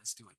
let's do it.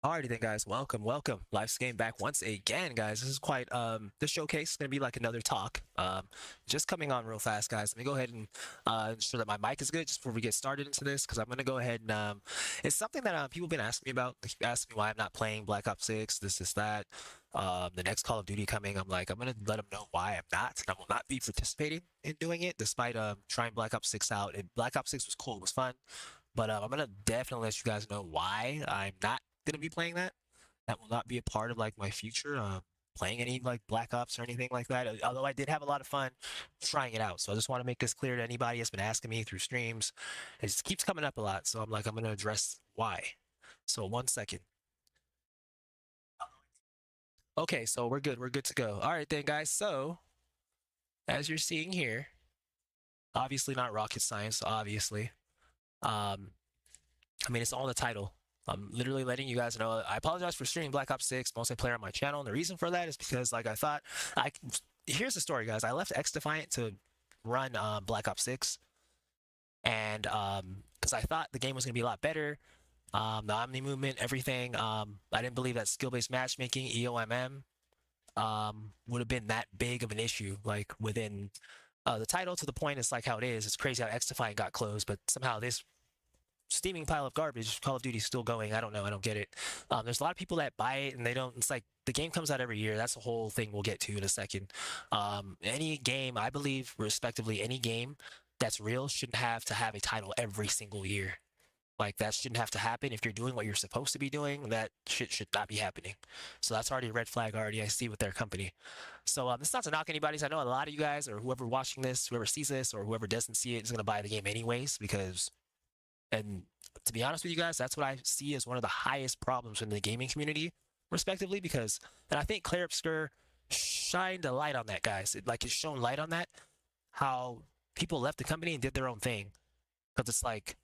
Alrighty then, guys. Welcome. Life's game back once again, guys. This is quite the showcase is gonna be like another talk. Just coming on real fast, guys. Let me go ahead and ensure that my mic is good just before we get started into this, because I'm gonna go ahead and it's something that people have been asking me about. They keep asking me why I'm not playing Black Ops 6, this is that. The next Call of Duty coming. I'm gonna let them know why I'm not, and I will not be participating in doing it, despite trying Black Ops 6 out. Black Ops 6 was cool, it was fun. But I'm gonna definitely let you guys know why I'm not gonna be playing that. That will not be a part of like my future playing any like Black Ops or anything like that. Although I did have a lot of fun trying it out. So I just want to make this clear to anybody that's been asking me through streams. It just keeps coming up a lot. So I'm gonna address why. So 1 second. Okay, so we're good. We're good to go. All right then, guys. So as you're seeing here, obviously not rocket science, obviously. Um, I mean, it's all in the title. I'm literally letting you guys know. I apologize for streaming Black Ops 6 multiplayer on my channel, and the reason for that is because, like, I thought, I here's the story, guys. I left X Defiant to run Black Ops 6, and because I thought the game was gonna be a lot better, the Omni movement, everything. I didn't believe that skill-based matchmaking (EOMM) would have been that big of an issue, like within the title. To the point, it's like how it is. It's crazy how X Defiant got closed, but somehow this steaming pile of garbage. Call of Duty's still going. I don't know. I don't get it. There's a lot of people that buy it and they don't. It's like the game comes out every year. That's a whole thing we'll get to in a second. Any game, I believe, respectively, any game that's real shouldn't have to have a title every single year. Like that shouldn't have to happen. If you're doing what you're supposed to be doing, that shit should not be happening. So that's already a red flag already I see with their company. So this is not to knock anybody's. I know a lot of you guys or whoever watching this, whoever sees this or whoever doesn't see it is gonna buy the game anyways because and to be honest with you guys, that's what I see as one of the highest problems in the gaming community, respectively, because, and I think Claire Obscure shined a light on that, guys. It's shown light on that, how people left the company and did their own thing. Because it's like,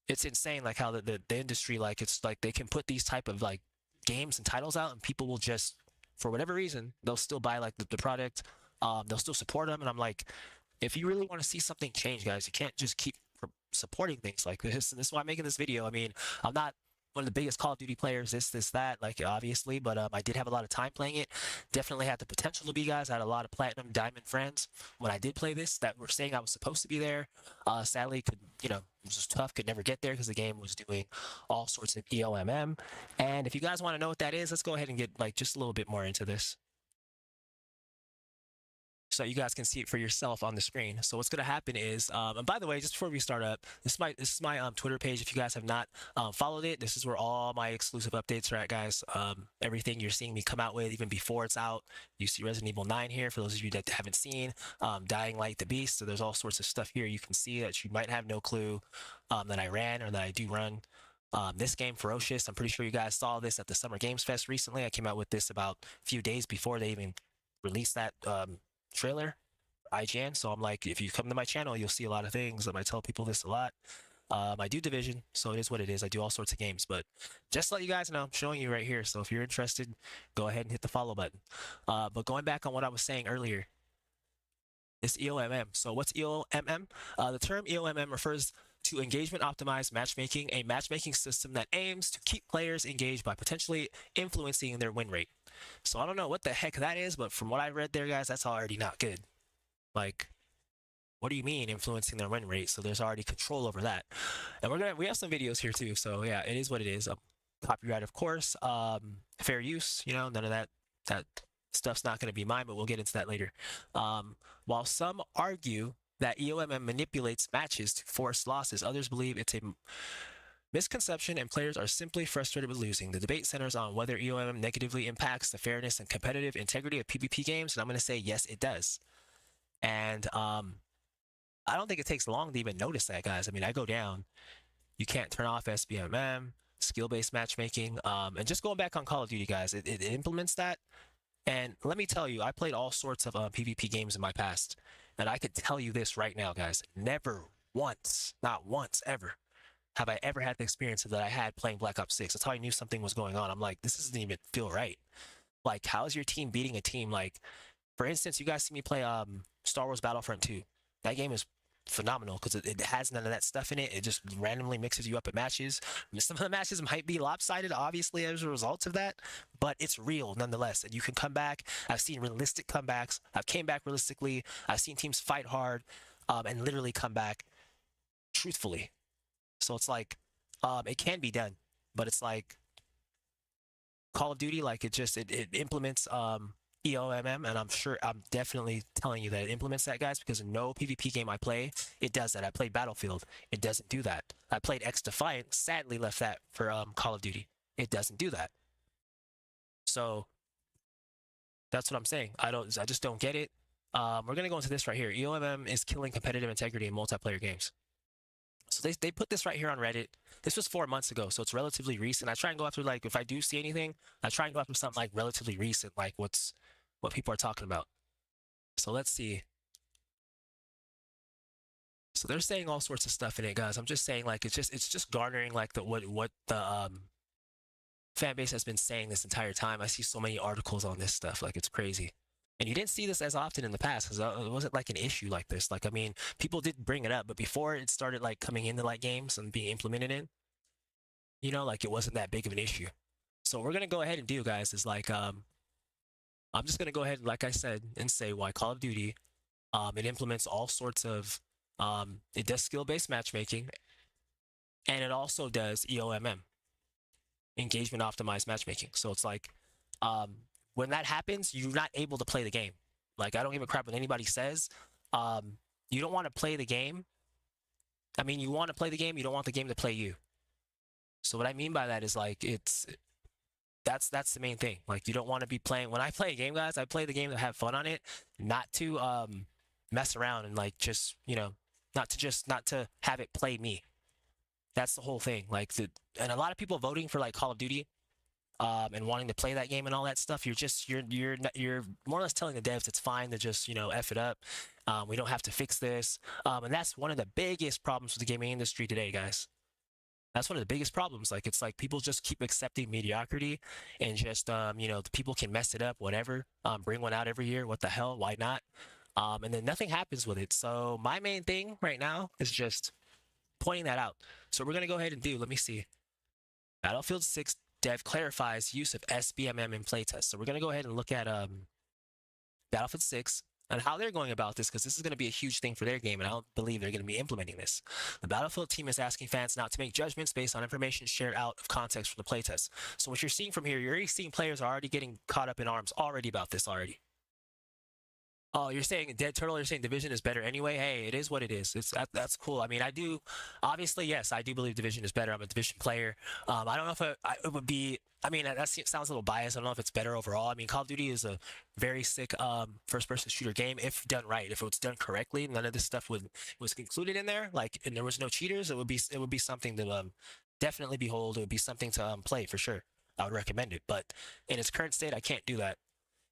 it's insane, like how the industry, like, it's like they can put these type of like games and titles out and people will just, for whatever reason, they'll still buy like the product, they'll still support them. And I'm like, if you really want to see something change, guys, you can't just keep supporting things like this. And this is why I'm making this video. I mean, I'm not one of the biggest Call of Duty players, this, that, like obviously, but I did have a lot of time playing it. Definitely had the potential to be, guys. I had a lot of platinum, diamond friends when I did play this that were saying I was supposed to be there. Sadly, could it was just tough. Could never get there because the game was doing all sorts of EOMM. And if you guys want to know what that is, let's go ahead and get like just a little bit more into this so you guys can see it for yourself on the screen. So what's going to happen is, and by the way, just before we start up, this is my Twitter page. If you guys have not followed it, this is where all my exclusive updates are at, guys. Everything you're seeing me come out with, even before it's out. You see Resident Evil 9 here for those of you that haven't seen. Dying Light the Beast. So there's all sorts of stuff here you can see that you might have no clue that I ran or that I do run. This game, Ferocious, I'm pretty sure you guys saw this at the Summer Games Fest recently. I came out with this about a few days before they even released that trailer, IGN. So I'm like, if you come to my channel, you'll see a lot of things. I tell people this a lot. I do Division, so it is what it is. I do all sorts of games, but just to let you guys know, I'm showing you right here. So if you're interested, go ahead and hit the follow button. But going back on what I was saying earlier, it's EOMM. So what's EOMM? The term EOMM refers to engagement optimized matchmaking, a matchmaking system that aims to keep players engaged by potentially influencing their win rate. So I don't know what the heck that is, but from what I read there, guys, that's already not good. Like, what do you mean influencing their win rate? So there's already control over that. And we have some videos here too. So yeah, it is what it is. Copyright, of course. Fair use, none of that stuff's not going to be mine, but we'll get into that later. While some argue that EOMM manipulates matches to force losses, others believe it's a misconception and players are simply frustrated with losing. The debate centers on whether EOMM negatively impacts the fairness and competitive integrity of PvP games, and I'm going to say yes, it does. And I don't think it takes long to even notice that, guys. I mean, I go down. You can't turn off SBMM, skill-based matchmaking, and just going back on Call of Duty, guys, it implements that. And let me tell you, I played all sorts of PvP games in my past, and I could tell you this right now, guys. Never once, not once, ever, have I ever had the experience that I had playing Black Ops 6. That's how I knew something was going on. I'm like, this doesn't even feel right. Like, how is your team beating a team? Like, for instance, you guys see me play Star Wars Battlefront 2. That game is phenomenal because it has none of that stuff in it. It just randomly mixes you up in matches. Some of the matches might be lopsided, obviously, as a result of that, but it's real nonetheless. And you can come back. I've seen realistic comebacks. I've came back realistically. I've seen teams fight hard and literally come back truthfully. So it's like it can be done, but it's like Call of Duty, like it implements EOMM, and I'm definitely telling you that it implements that, guys, because no PvP game I play, it does that. I played Battlefield, it doesn't do that. I played X Defiant, sadly left that for Call of Duty. It doesn't do that. So that's what I'm saying. I just don't get it. We're gonna go into this right here. EOMM is killing competitive integrity in multiplayer games. So they put this right here on Reddit. This was 4 months ago, so it's relatively recent. I try and go after, like, if I do see anything, I try and go after something like relatively recent, like what people are talking about. So let's see. So they're saying all sorts of stuff in it, guys. I'm just saying, like, it's just garnering like what the fan base has been saying this entire time. I see so many articles on this stuff, like it's crazy. And you didn't see this as often in the past because it wasn't like an issue like this. Like, I mean, people did bring it up, but before it started like coming into like games and being implemented in, like it wasn't that big of an issue. So what we're gonna go ahead and do, guys, is like I'm just gonna go ahead, like I said, and say why Call of Duty it implements all sorts of it does skill-based matchmaking, and it also does EOMM, engagement optimized matchmaking. So it's like when that happens, you're not able to play the game. Like, I don't give a crap what anybody says. You don't want to play the game. I mean, you want to play the game. You don't want the game to play you. So what I mean by that is, like, that's the main thing. Like, you don't want to be playing. When I play a game, guys, I play the game to have fun on it, not to mess around and like just not to have it play me. That's the whole thing. Like, and a lot of people voting for like Call of Duty and wanting to play that game and all that stuff, you're more or less telling the devs it's fine to just f it up. We don't have to fix this, and that's one of the biggest problems with the gaming industry today, guys. That's one of the biggest problems. Like, it's like people just keep accepting mediocrity and just the people can mess it up, whatever. Bring one out every year. What the hell? Why not? And then nothing happens with it. So my main thing right now is just pointing that out. So we're gonna go ahead and do. Let me see. Battlefield 6 dev clarifies use of SBMM in playtest. So we're going to go ahead and look at Battlefield 6 and how they're going about this, because this is going to be a huge thing for their game, and I don't believe they're going to be implementing this. The Battlefield team is asking fans not to make judgments based on information shared out of context from the playtest. So what you're seeing from here, you're already seeing players are already getting caught up in arms already about this already. Oh, you're saying Dead Turtle, you're saying Division is better anyway? Hey, it is what it is. That's cool. I mean, I do, obviously, yes, I do believe Division is better. I'm a Division player. I don't know if it would be, I mean, that sounds a little biased. I don't know if it's better overall. I mean, Call of Duty is a very sick first-person shooter game if done right. If it was done correctly, none of this stuff was included in there, like, and there was no cheaters, it would be something to definitely behold. It would be something to play for sure. I would recommend it. But in its current state, I can't do that.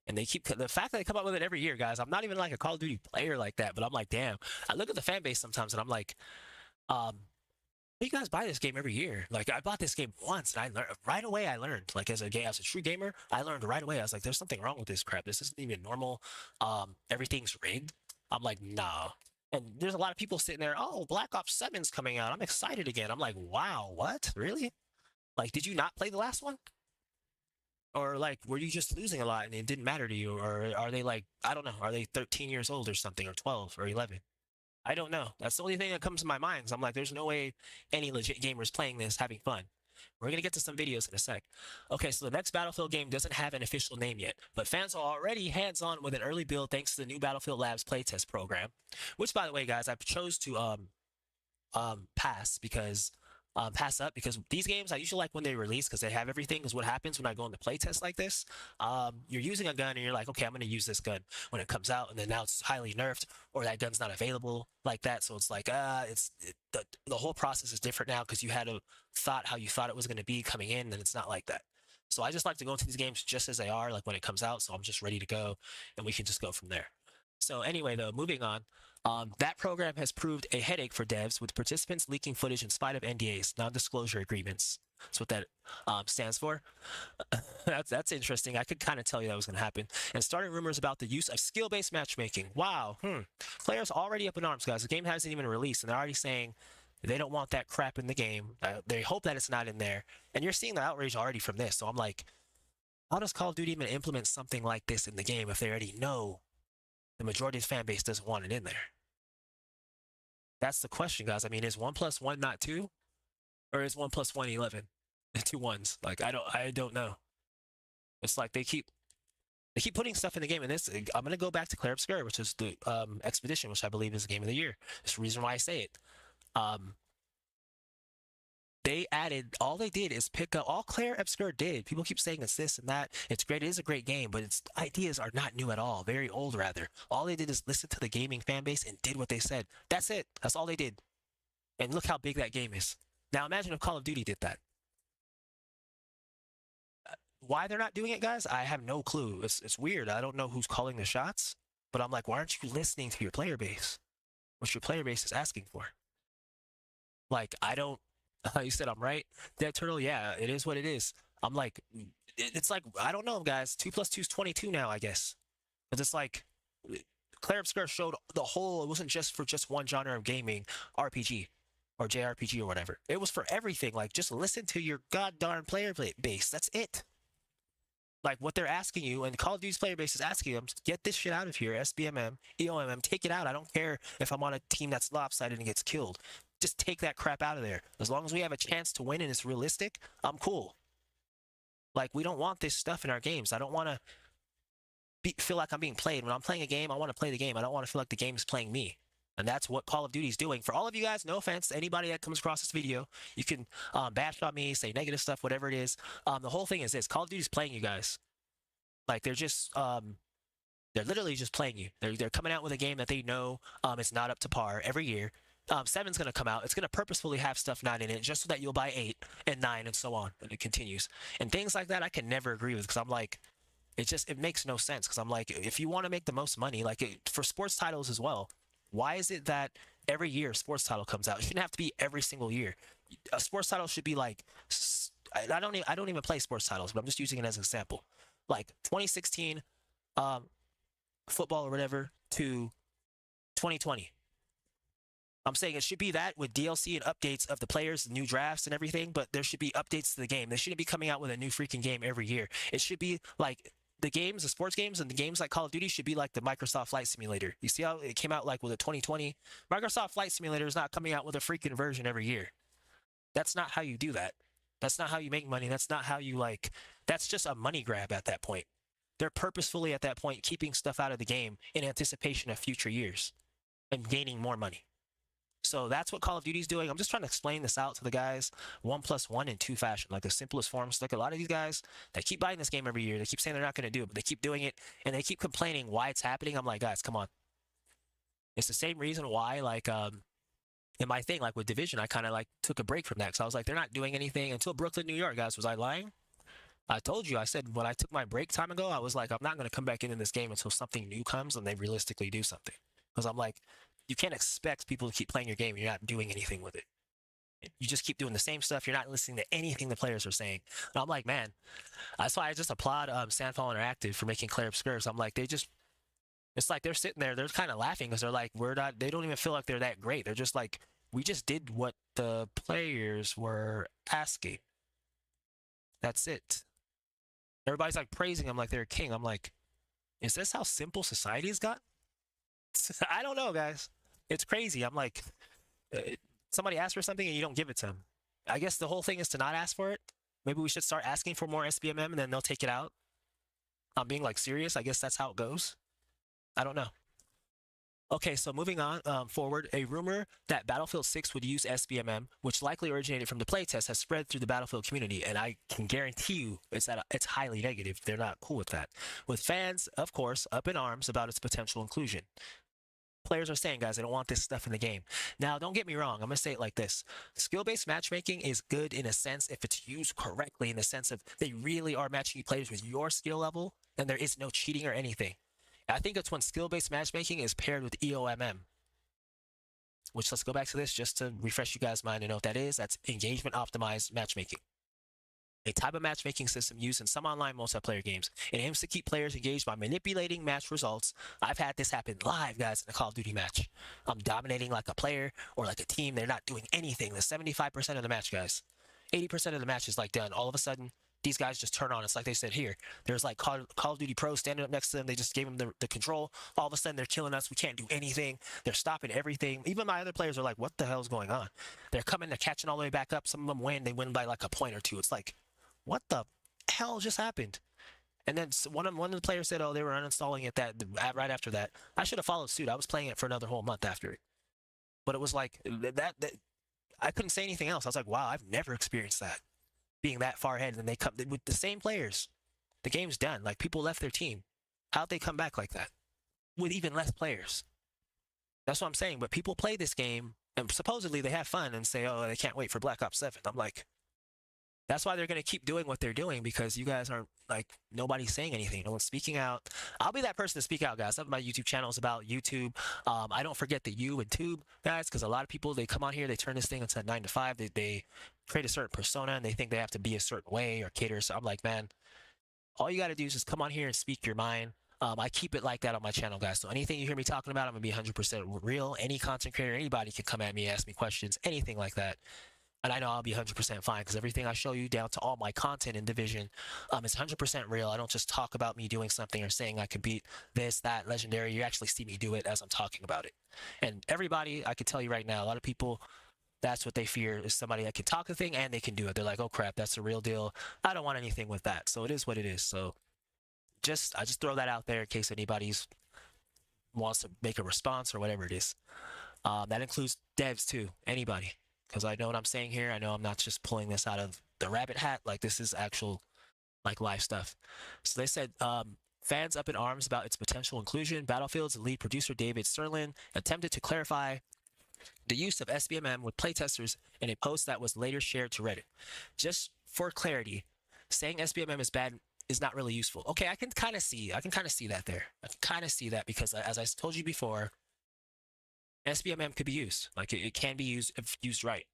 And they keep the fact that they come up with it every year, guys. I'm not even like a Call of Duty player like that, but I'm like, damn. I look at the fan base sometimes, and I'm like, you guys buy this game every year. Like, I bought this game once, and I learned right away. I learned, like, as a true gamer, I learned right away. I was like, there's something wrong with this crap. This isn't even normal. Everything's rigged. I'm like, nah. And there's a lot of people sitting there. Oh, Black Ops 7's coming out. I'm excited again. I'm like, wow, what? Really? Like, did you not play the last one? Or like, were you just losing a lot and it didn't matter to you? Or are they like, I don't know, are they 13 years old or something, or 12 or 11? I don't know. That's the only thing that comes to my mind. So I'm like, there's no way any legit gamers playing this having fun. We're going to get to some videos in a sec. Okay, so the next Battlefield game doesn't have an official name yet, but fans are already hands-on with an early build thanks to the new Battlefield Labs playtest program, which, by the way, guys, I chose to pass up because these games I usually like when they release because they have everything. Because what happens when I go into playtest like this, you're using a gun and you're like, okay, I'm going to use this gun when it comes out, and then now it's highly nerfed or that gun's not available like that. So it's like the whole process is different now because you had a thought how you thought it was going to be coming in, and it's not like that. So I just like to go into these games just as they are, like when it comes out. So I'm just ready to go, and we can just go from there. So anyway, though, moving on. That program has proved a headache for devs, with participants leaking footage in spite of NDAs, non-disclosure agreements. That's what that stands for. That's interesting. I could kind of tell you that was going to happen. And starting rumors about the use of skill-based matchmaking. Wow. Players already up in arms, guys. The game hasn't even released, and they're already saying they don't want that crap in the game. They hope that it's not in there. And you're seeing the outrage already from this. So I'm like, how does Call of Duty even implement something like this in the game if they already know the majority of the fan base doesn't want it in there? That's the question, guys. I mean, is 1+1 not 2? Or is 1+1 11? Two ones. Like, I don't know. It's like they keep putting stuff in the game. And this, I'm gonna go back to Claire Obscura, which is the Expedition, which I believe is the game of the year. That's the reason why I say it. They added, all they did is pick up, all Claire Obscura did. People keep saying it's this and that. It's great. It is a great game, but its ideas are not new at all. Very old, rather. All they did is listen to the gaming fan base and did what they said. That's it. That's all they did. And look how big that game is. Now imagine if Call of Duty did that. Why they're not doing it, guys, I have no clue. It's weird. I don't know who's calling the shots, but I'm like, why aren't you listening to your player base? What your player base is asking for? Like, I don't. You said I'm right, Dead Turtle. Yeah, it is what it is. I'm like, it's like, I don't know, guys. 2 + 2 is 22 now, I guess. But it's like, Claire Obscura showed the whole. It wasn't just for just one genre of gaming, RPG or JRPG or whatever. It was for everything. Like, just listen to your goddamn player base. That's it. Like, what they're asking you, and Call of Duty's player base is asking them, get this shit out of here. SBMM, EOMM, take it out. I don't care if I'm on a team that's lopsided and gets killed. Just take that crap out of there. As long as we have a chance to win and it's realistic, I'm cool. Like, we don't want this stuff in our games. I don't want to feel like I'm being played. When I'm playing a game, I want to play the game. I don't want to feel like the game is playing me. And that's what Call of Duty is doing. For all of you guys, no offense to anybody that comes across this video, you can bash on me, say negative stuff, whatever it is. The whole thing is this: Call of Duty is playing you guys. Like, they're just they're literally just playing you. They're coming out with a game that they know it's not up to par every year. 7's going to come out. It's going to purposefully have stuff not in it just so that you'll buy 8 and 9 and so on. And it continues. And things like that I can never agree with, because I'm like, it makes no sense. Because I'm like, if you want to make the most money, like for sports titles as well, why is it that every year a sports title comes out? It shouldn't have to be every single year. A sports title should be like, I don't even play sports titles, but I'm just using it as an example. Like 2016 football or whatever to 2020. I'm saying it should be that with DLC and updates of the players, new drafts and everything, but there should be updates to the game. They shouldn't be coming out with a new freaking game every year. It should be like the games, the sports games, and the games like Call of Duty should be like the Microsoft Flight Simulator. You see how it came out like with a 2020? Microsoft Flight Simulator is not coming out with a freaking version every year. That's not how you do that. That's not how you make money. That's not how you that's just a money grab at that point. They're purposefully at that point keeping stuff out of the game in anticipation of future years and gaining more money. So that's what Call of Duty is doing. I'm just trying to explain this out to the guys 1+1 in 2 fashion, like the simplest forms. Like a lot of these guys, they keep buying this game every year. They keep saying they're not going to do it, but they keep doing it, and they keep complaining why it's happening. I'm like, guys, come on. It's the same reason why, in my thing, like with Division, I kind of took a break from that, because I was like, they're not doing anything until Brooklyn, New York, guys. Was I lying? I told you. I said when I took my break time ago, I was like, I'm not going to come back into this game until something new comes and they realistically do something. Because I'm like, you can't expect people to keep playing your game and you're not doing anything with it. You just keep doing the same stuff. You're not listening to anything the players are saying. And I'm like, man, that's why I just applaud Sandfall Interactive for making Claire Obscura. I'm like, it's like they're sitting there, they're kind of laughing because they're like, they don't even feel like they're that great. They're just like, we just did what the players were asking. That's it. Everybody's like praising them like they're a king. I'm like, is this how simple society's got? I don't know, guys. It's crazy. I'm like, somebody asks for something and you don't give it to them. I guess the whole thing is to not ask for it. Maybe we should start asking for more SBMM and then they'll take it out. I'm being serious. I guess that's how it goes. I don't know. Okay, so moving on forward, a rumor that Battlefield 6 would use SBMM, which likely originated from the playtest, has spread through the Battlefield community, and I can guarantee you it's highly negative. They're not cool with that. With fans, of course, up in arms about its potential inclusion. Players are saying, guys, I don't want this stuff in the game. Now, don't get me wrong. I'm going to say it like this. Skill-based matchmaking is good in a sense if it's used correctly, in the sense of they really are matching players with your skill level, and there is no cheating or anything. I think it's when skill-based matchmaking is paired with EOMM. which let's go back to this just to refresh you guys' mind and know what that is. That's engagement optimized matchmaking, a type of matchmaking system used in some online multiplayer games. It aims to keep players engaged by manipulating match results. I've had this happen live, guys, in a Call of Duty match. I'm dominating like a player or like a team. They're not doing anything. The 75% of the match, guys. 80% of the match is like done. All of a sudden, these guys just turn on. It's like they said here. There's like Call of Duty pros standing up next to them. They just gave them the control. All of a sudden, they're killing us. We can't do anything. They're stopping everything. Even my other players are like, what the hell is going on? They're coming. They're catching all the way back up. Some of them win. They win by like a point or two. It's like, what the hell just happened? And then one of the players said, oh, they were uninstalling it right after that. I should have followed suit. I was playing it for another whole month after it. But it was like that I couldn't say anything else. I was like, wow, I've never experienced that. Being that far ahead, and they come with the same players. The game's done. Like, people left their team. How'd they come back like that? With even less players. That's what I'm saying. But people play this game, and supposedly they have fun and say, oh, they can't wait for Black Ops 7. I'm like, that's why they're going to keep doing what they're doing, because you guys aren't, like, nobody's saying anything. No one's speaking out. I'll be that person to speak out, guys. Some of my YouTube channel is about YouTube. I don't forget the U and tube, guys, because a lot of people, they come on here, they turn this thing into a 9 to 5. They create a certain persona, and they think they have to be a certain way or cater. So I'm like, man, all you got to do is just come on here and speak your mind. I keep it like that on my channel, guys. So anything you hear me talking about, I'm going to be 100% real. Any content creator, anybody can come at me, ask me questions, anything like that. And I know I'll be 100% fine, because everything I show you down to all my content in Division is 100% real. I don't just talk about me doing something or saying I could beat this, that, legendary. You actually see me do it as I'm talking about it. And everybody, I can tell you right now, a lot of people, that's what they fear, is somebody that can talk a thing and they can do it. They're like, oh crap, that's the real deal. I don't want anything with that. So it is what it is. So I just throw that out there in case anybody wants to make a response or whatever it is. That includes devs too, anybody. Because I know what I'm saying here. I know I'm not just pulling this out of the rabbit hat. Like, this is actual, like, live stuff. So they said, fans up in arms about its potential inclusion. Battlefield's lead producer David Serlin attempted to clarify the use of SBMM with playtesters in a post that was later shared to Reddit. Just for clarity, saying SBMM is bad is not really useful. Okay, I can kind of see that there. I can kind of see that, because as I told you before, SBMM could be used. Like, it can be used if used right.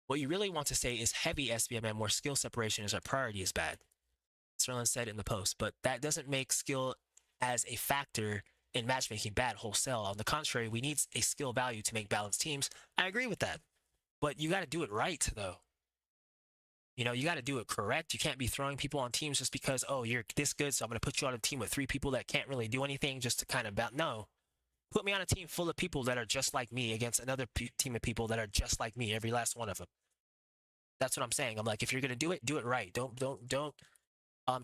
What you really want to say is heavy SBMM, where skill separation is a priority, is bad. Serlin said in the post, but that doesn't make skill as a factor in matchmaking bad wholesale. On the contrary, we need a skill value to make balanced teams. I agree with that, but you got to do it right, though. You know, you got to do it correct. You can't be throwing people on teams just because, oh, you're this good, so I'm going to put you on a team with 3 people that can't really do anything just to kind of no. Put me on a team full of people that are just like me against another team of people that are just like me, every last one of them. That's what I'm saying. I'm like, if you're going to do it right. Don't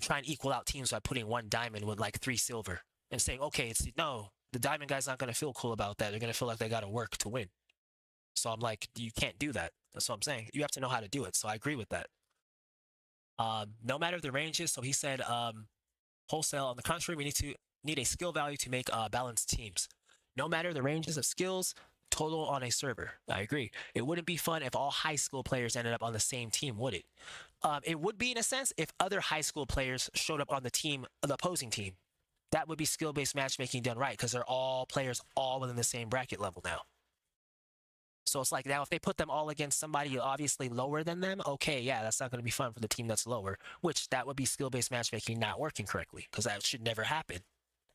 try and equal out teams by putting 1 diamond with like 3 silver and saying, okay, no, the diamond guy's not going to feel cool about that. They're going to feel like they got to work to win. So I'm like, you can't do that. That's what I'm saying. You have to know how to do it. So I agree with that. No matter the ranges. So he said, wholesale, on the contrary, we need a skill value to make balanced teams. No matter the ranges of skills total on a server. I agree. It wouldn't be fun if all high school players ended up on the same team, would it? It would be, in a sense, if other high school players showed up on the opposing team. That would be skill-based matchmaking done right, because they're all players all within the same bracket level now. So it's like, now if they put them all against somebody obviously lower than them, okay, yeah, that's not going to be fun for the team that's lower, which that would be skill-based matchmaking not working correctly, because that should never happen.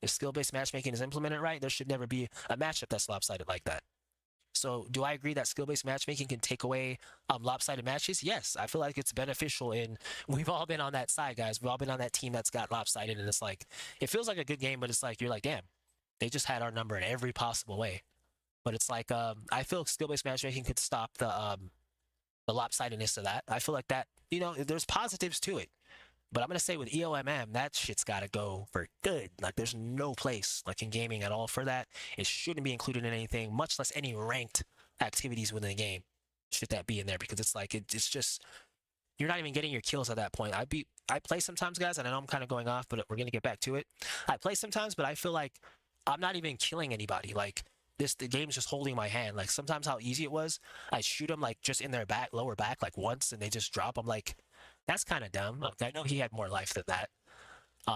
If skill-based matchmaking is implemented right, there should never be a matchup that's lopsided like that. So do I agree that skill-based matchmaking can take away lopsided matches? Yes, I feel like it's beneficial, and we've all been on that side, guys. We've all been on that team that's got lopsided, and it's like, it feels like a good game, but it's like, you're like, damn, they just had our number in every possible way. But it's like, I feel skill-based matchmaking could stop the lopsidedness of that. I feel like that, you know, there's positives to it. But I'm going to say with EOMM, that shit's got to go for good. Like, there's no place, like, in gaming at all for that. It shouldn't be included in anything, much less any ranked activities within the game. Should that be in there? Because it's like, it's just, you're not even getting your kills at that point. I play sometimes, guys, and I know I'm kind of going off, but we're going to get back to it. I play sometimes, but I feel like I'm not even killing anybody. Like, the game's just holding my hand. Like, sometimes how easy it was, I shoot them, like, just in their back, lower back, like, once, and they just drop. I'm like, that's kind of dumb. I know he had more life than that.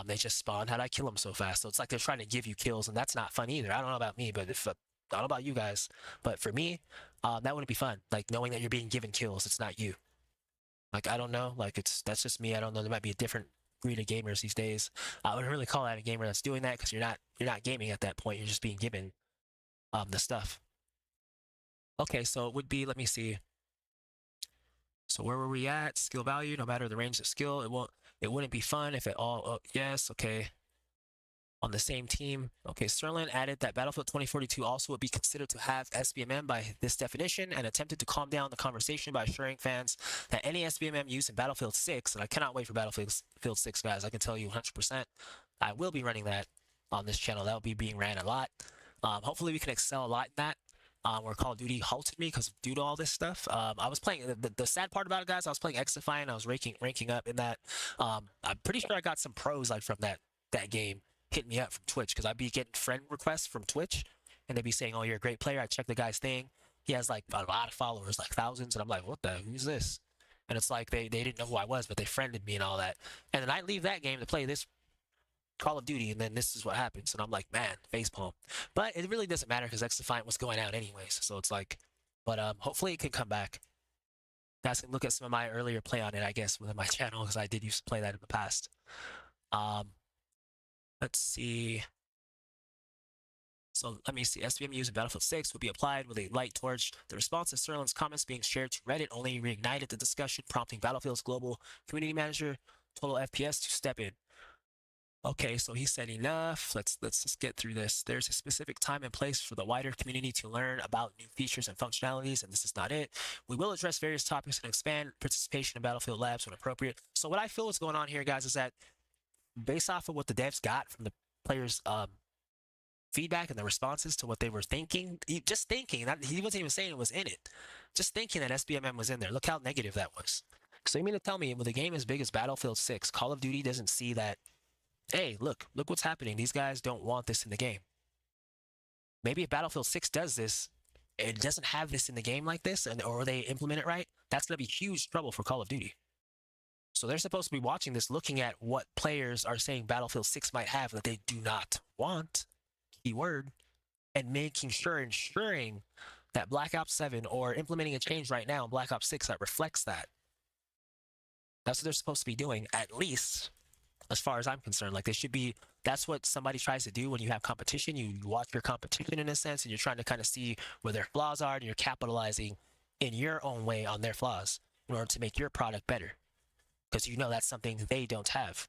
They just spawned. How'd I kill him so fast? So it's like they're trying to give you kills, and that's not fun either. I don't know about me, but if I don't know about you guys, but for me, that wouldn't be fun. Like knowing that you're being given kills, it's not you. Like I don't know, like that's just me. I don't know. There might be a different breed of gamers these days. I wouldn't really call that a gamer that's doing that because you're not gaming at that point. You're just being given the stuff. Okay, so it would be. Let me see. So where were we at? Skill value, no matter the range of skill, it wouldn't be fun if it all. Oh, yes, okay. On the same team. Okay, Sterling added that Battlefield 2042 also would be considered to have SBMM by this definition and attempted to calm down the conversation by assuring fans that any SBMM used in Battlefield 6, and I cannot wait for Battlefield 6, guys, I can tell you 100%, I will be running that on this channel. That will be being ran a lot. Hopefully we can excel a lot in that. Where Call of Duty halted me because due to all this stuff. I was playing, the sad part about it, guys, I was playing Xify and I was ranking up in that. I'm pretty sure I got some pros like from that game hit me up from Twitch because I'd be getting friend requests from Twitch and they'd be saying, oh, you're a great player. I checked the guy's thing. He has like a lot of followers, like thousands. And I'm like, what the, who's this? And it's like they didn't know who I was, but they friended me and all that. And then I leave that game to play this Call of Duty, and then this is what happens. And I'm like, man, facepalm. But it really doesn't matter because X-Defiant was going out anyways. So it's like, but hopefully it can come back. You guys can look at some of my earlier play on it, I guess, within my channel because I did used to play that in the past. Let's see. So let me see. SBM used in Battlefield 6 would be applied with a light torch. The response to Sterling's comments being shared to Reddit only reignited the discussion, prompting Battlefield's global community manager, Total FPS, to step in. Okay, so he said enough. Let's just get through this. There's a specific time and place for the wider community to learn about new features and functionalities, and this is not it. We will address various topics and expand participation in Battlefield Labs when appropriate. So what I feel is going on here, guys, is that based off of what the devs got from the players' feedback and the responses to what they were thinking, just thinking, he wasn't even saying it was in it, just thinking that SBMM was in there. Look how negative that was. So you mean to tell me with a game as big as Battlefield 6, Call of Duty doesn't see that, hey, look what's happening. These guys don't want this in the game. Maybe if Battlefield 6 does this, it doesn't have this in the game like this, or they implement it right, that's going to be huge trouble for Call of Duty. So they're supposed to be watching this, looking at what players are saying Battlefield 6 might have that they do not want, keyword, and making sure, ensuring that Black Ops 7 or implementing a change right now in Black Ops 6 that reflects that. That's what they're supposed to be doing, at least, as far as I'm concerned. Like they should be, that's what somebody tries to do when you have competition. You watch your competition in a sense, and you're trying to kind of see where their flaws are, and you're capitalizing in your own way on their flaws in order to make your product better. Because you know that's something they don't have.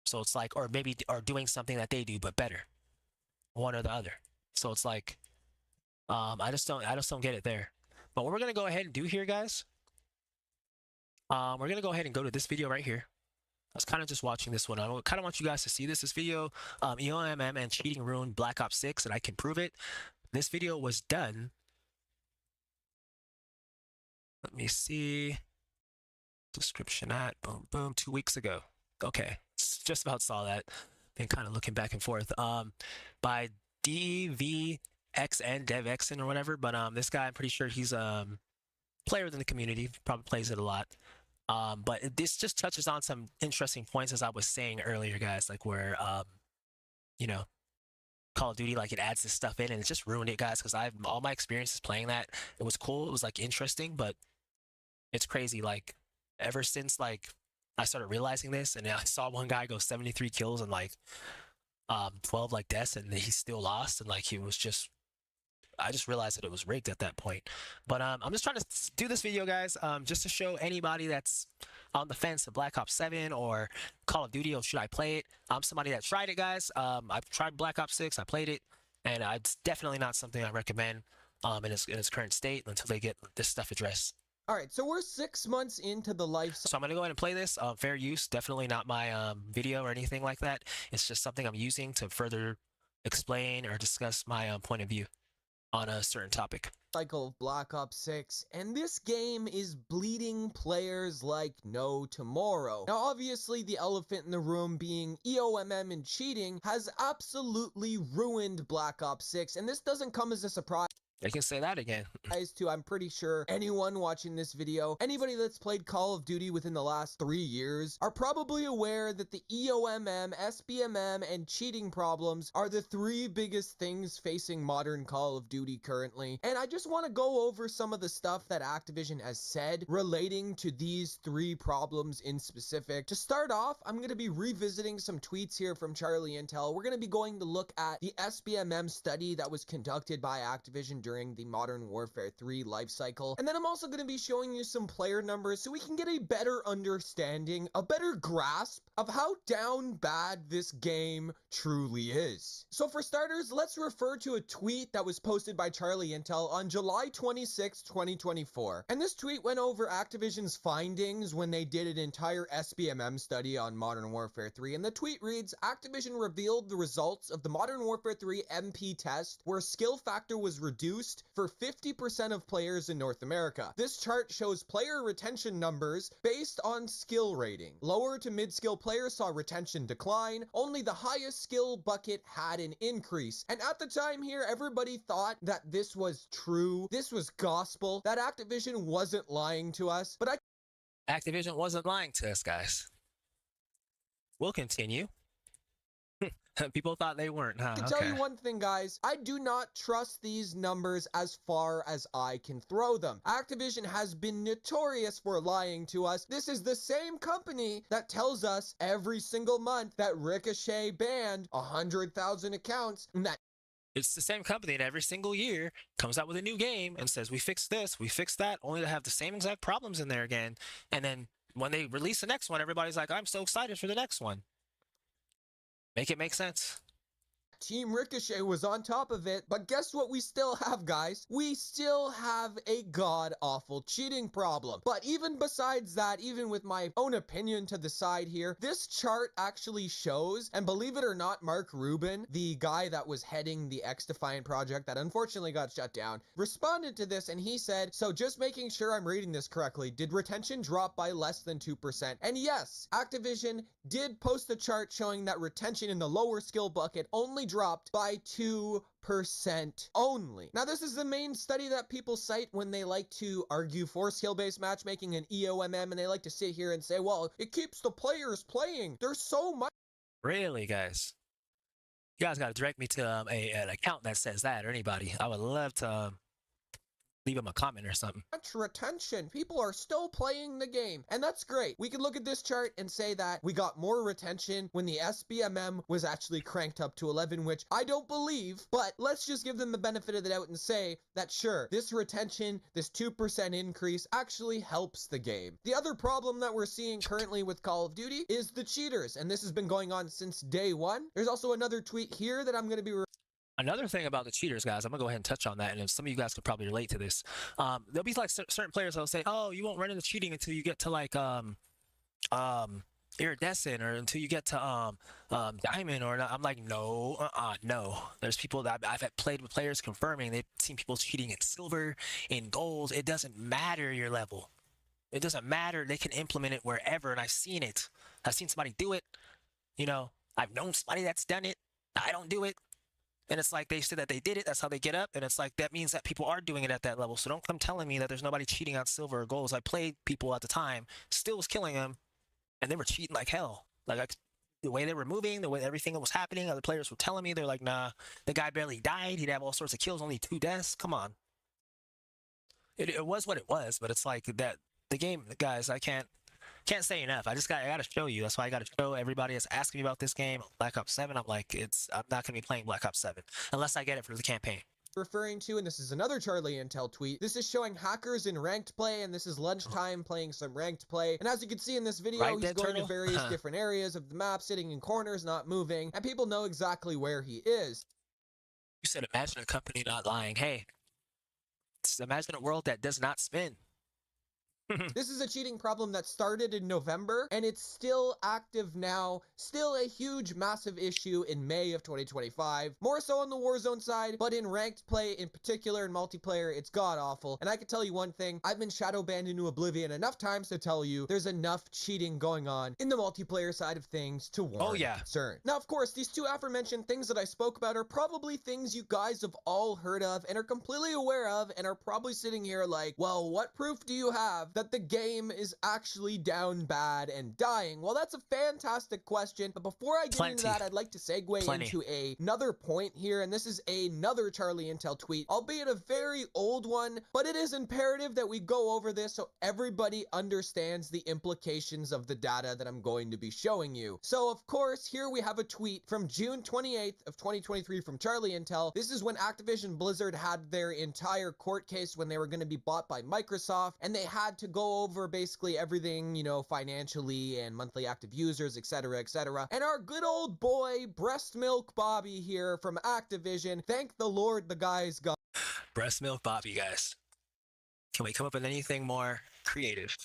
So it's like, or maybe are doing something that they do but better, one or the other. So it's like, I just don't get it there. But what we're gonna go ahead and do here, guys, we're gonna go ahead and go to this video right here. I was kind of just watching this one. I kind of want you guys to see this video. EOMM and cheating ruined Black Ops 6, and I can prove it. This video was done. Let me see. Description at boom boom 2 weeks ago. Okay, just about saw that. Been kind of looking back and forth. By DVXN DevXN or whatever. But this guy, I'm pretty sure he's player within the community. Probably plays it a lot. But this just touches on some interesting points, as I was saying earlier, guys. Like where you know, Call of Duty, like it adds this stuff in and it's just ruined it, guys. Because I've all my experiences playing that. It was cool. It was like interesting, but it's crazy. Like ever since like I started realizing this, and I saw one guy go 73 kills and like 12 like deaths, and he still lost, and like he was just, I just realized that it was rigged at that point. But I'm just trying to do this video, guys, just to show anybody that's on the fence of Black Ops 7 or Call of Duty, or should I play it? I'm somebody that tried it, guys. I've tried Black Ops 6, I played it, and it's definitely not something I recommend in its current state until they get this stuff addressed. All right, so we're 6 months into the life. So I'm going to go ahead and play this. Fair use, definitely not my video or anything like that. It's just something I'm using to further explain or discuss my point of view on a certain topic. Cycle of Black Ops 6, and this game is bleeding players like no tomorrow. Now obviously the elephant in the room being EOMM and cheating has absolutely ruined Black Ops 6, and this doesn't come as a surprise. They can say that again. Guys, too, I'm pretty sure anyone watching this video, anybody that's played Call of Duty within the last 3 years, are probably aware that the EOMM, SBMM, and cheating problems are the 3 biggest things facing modern Call of Duty currently. And I just want to go over some of the stuff that Activision has said relating to these 3 problems in specific. To start off, I'm going to be revisiting some tweets here from Charlie Intel. We're going to be going to look at the SBMM study that was conducted by Activision during the Modern Warfare 3 life cycle. And then I'm also going to be showing you some player numbers so we can get a better understanding, a better grasp of how down bad this game truly is. So for starters, let's refer to a tweet that was posted by Charlie Intel on July 26, 2024. And this tweet went over Activision's findings when they did an entire SBMM study on Modern Warfare 3. And the tweet reads, Activision revealed the results of the Modern Warfare 3 MP test where skill factor was reduced for 50% of players in North America. This chart shows player retention numbers based on skill rating. Lower to mid-skill players saw retention decline. Only the highest skill bucket had an increase. And at the time here, everybody thought that this was true. This was gospel. That Activision wasn't lying to us. But Activision wasn't lying to us, guys. We'll continue. People thought they weren't, huh? I can tell you one thing, guys. I do not trust these numbers as far as I can throw them. Activision has been notorious for lying to us. This is the same company that tells us every single month that Ricochet banned 100,000 accounts and that it's the same company that every single year comes out with a new game and says, we fixed this, we fixed that, only to have the same exact problems in there again. And then when they release the next one, everybody's like, I'm so excited for the next one. Make it make sense. Team Ricochet was on top of it, but guess what we still have, guys? We still have a god-awful cheating problem. But even besides that, even with my own opinion to the side here, this chart actually shows, and believe it or not, Mark Rubin, the guy that was heading the X-Defiant project that unfortunately got shut down, responded to this and he said, so just making sure I'm reading this correctly, did retention drop by less than 2%? And yes, Activision did post a chart showing that retention in the lower skill bucket only dropped by 2% only. Now, this is the main study that people cite when they like to argue for skill-based matchmaking and EOMM, and they like to sit here and say, well, it keeps the players playing. There's so much. Really, guys? You guys got to direct me to an account that says that, or anybody. I would love to leave them a comment or something. Much retention. People are still playing the game, and that's great. We can look at this chart and say that we got more retention when the SBMM was actually cranked up to 11, which I don't believe, but let's just give them the benefit of the doubt and say that sure, this retention, this 2% increase actually helps the game. The other problem that we're seeing currently with Call of Duty is the cheaters, and this has been going on since day one. There's also another tweet here that I'm going to be another thing about the cheaters, guys, I'm gonna go ahead and touch on that, and some of you guys could probably relate to this. There'll be like certain players that'll say, "Oh, you won't run into cheating until you get to like iridescent or until you get to diamond." Or I'm like, no, no. There's people that I've played with players confirming they've seen people cheating in silver, in gold. It doesn't matter your level. It doesn't matter. They can implement it wherever, and I've seen it. I've seen somebody do it. You know, I've known somebody that's done it. I don't do it. And it's like they said that they did it. That's how they get up. And it's like that means that people are doing it at that level. So don't come telling me that there's nobody cheating on silver or golds. I played people at the time, still was killing them, and they were cheating like hell. Like the way they were moving, the way everything that was happening, other players were telling me, they're like, nah, the guy barely died. He'd have all sorts of kills, only 2 deaths. Come on. It was what it was, but it's like that the game, guys, I can't say enough. I gotta show you. That's why I gotta show everybody that's asking me about this game, Black Ops 7. I'm like, I'm not gonna be playing Black Ops 7 unless I get it for the campaign. Referring to, and this is another Charlie Intel tweet. This is showing hackers in ranked play, and this is lunchtime playing some ranked play. And as you can see in this video, he's going to various different areas of the map, sitting in corners, not moving, and people know exactly where he is. You said imagine a company not lying. Hey, imagine a world that does not spin. This is a cheating problem that started in November and it's still active now, still a huge massive issue in May of 2025, more so on the Warzone side, but in ranked play in particular in multiplayer, it's god awful. And I can tell you one thing, I've been shadow banned into oblivion enough times to tell you there's enough cheating going on in the multiplayer side of things to warrant concern. Now, of course, these two aforementioned things that I spoke about are probably things you guys have all heard of and are completely aware of and are probably sitting here like, well, what proof do you have that the game is actually down bad and dying? Well, that's a fantastic question, but before I get into that, I'd like to segue into another point here, and this is another Charlie Intel tweet, albeit a very old one, but it is imperative that we go over this so everybody understands the implications of the data that I'm going to be showing you. So, of course, here we have a tweet from June 28th of 2023 from Charlie Intel. This is when Activision Blizzard had their entire court case when they were going to be bought by Microsoft, and they had to go over basically everything, you know, financially and monthly active users, etc., etc. And our good old boy, Breast Milk Bobby here from Activision, thank the Lord the guy's gone. Breast Milk Bobby, guys. Can we come up with anything more creative?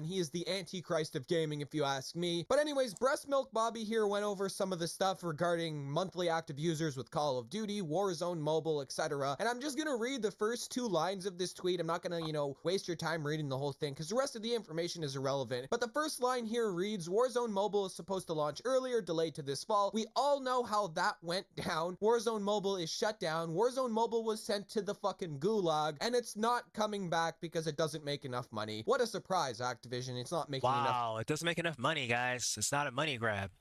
He is the Antichrist of gaming, if you ask me. But anyways, Breast Milk Bobby here went over some of the stuff regarding monthly active users with Call of Duty, Warzone Mobile, etc. And I'm just gonna read the first two lines of this tweet. I'm not gonna, you know, waste your time reading the whole thing because the rest of the information is irrelevant. But the first line here reads, Warzone Mobile is supposed to launch earlier, delayed to this fall. We all know how that went down. Warzone Mobile is shut down. Warzone Mobile was sent to the fucking gulag, and it's not coming back because it doesn't make enough money. What a surprise, Activision. It's not making enough. Wow, it doesn't make enough money, guys. It's not a money grab.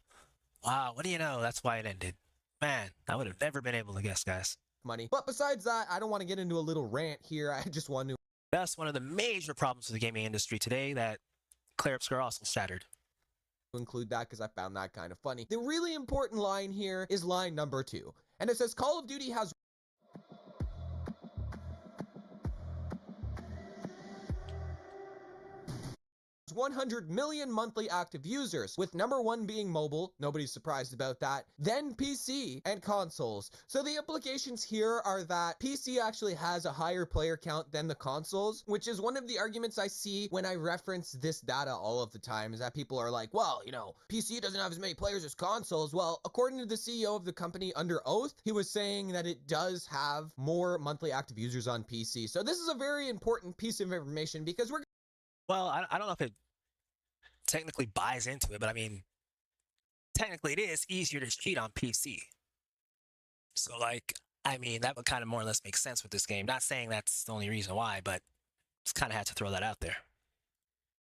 Wow, what do you know? That's why it ended. Man, I would have never been able to guess, guys. Money. But besides that, I don't want to get into a little rant here. I just want to. That's one of the major problems with the gaming industry today that clear-ups are also shattered. Include that because I found that kind of funny. The really important line here is line number 2. And it says Call of Duty has 100 million monthly active users, with number 1 being mobile, nobody's surprised about that, then PC and consoles. So the implications here are that PC actually has a higher player count than the consoles, which is one of the arguments I see when I reference this data all of the time, is that people are like, well, you know, PC doesn't have as many players as consoles. Well, according to the CEO of the company under oath, he was saying that it does have more monthly active users on PC. So this is a very important piece of information because we're... Well, I don't know if it technically buys into it, but I mean, technically it is easier to cheat on PC. So, like, I mean, that would kind of more or less make sense with this game. Not saying that's the only reason why, but just kind of had to throw that out there.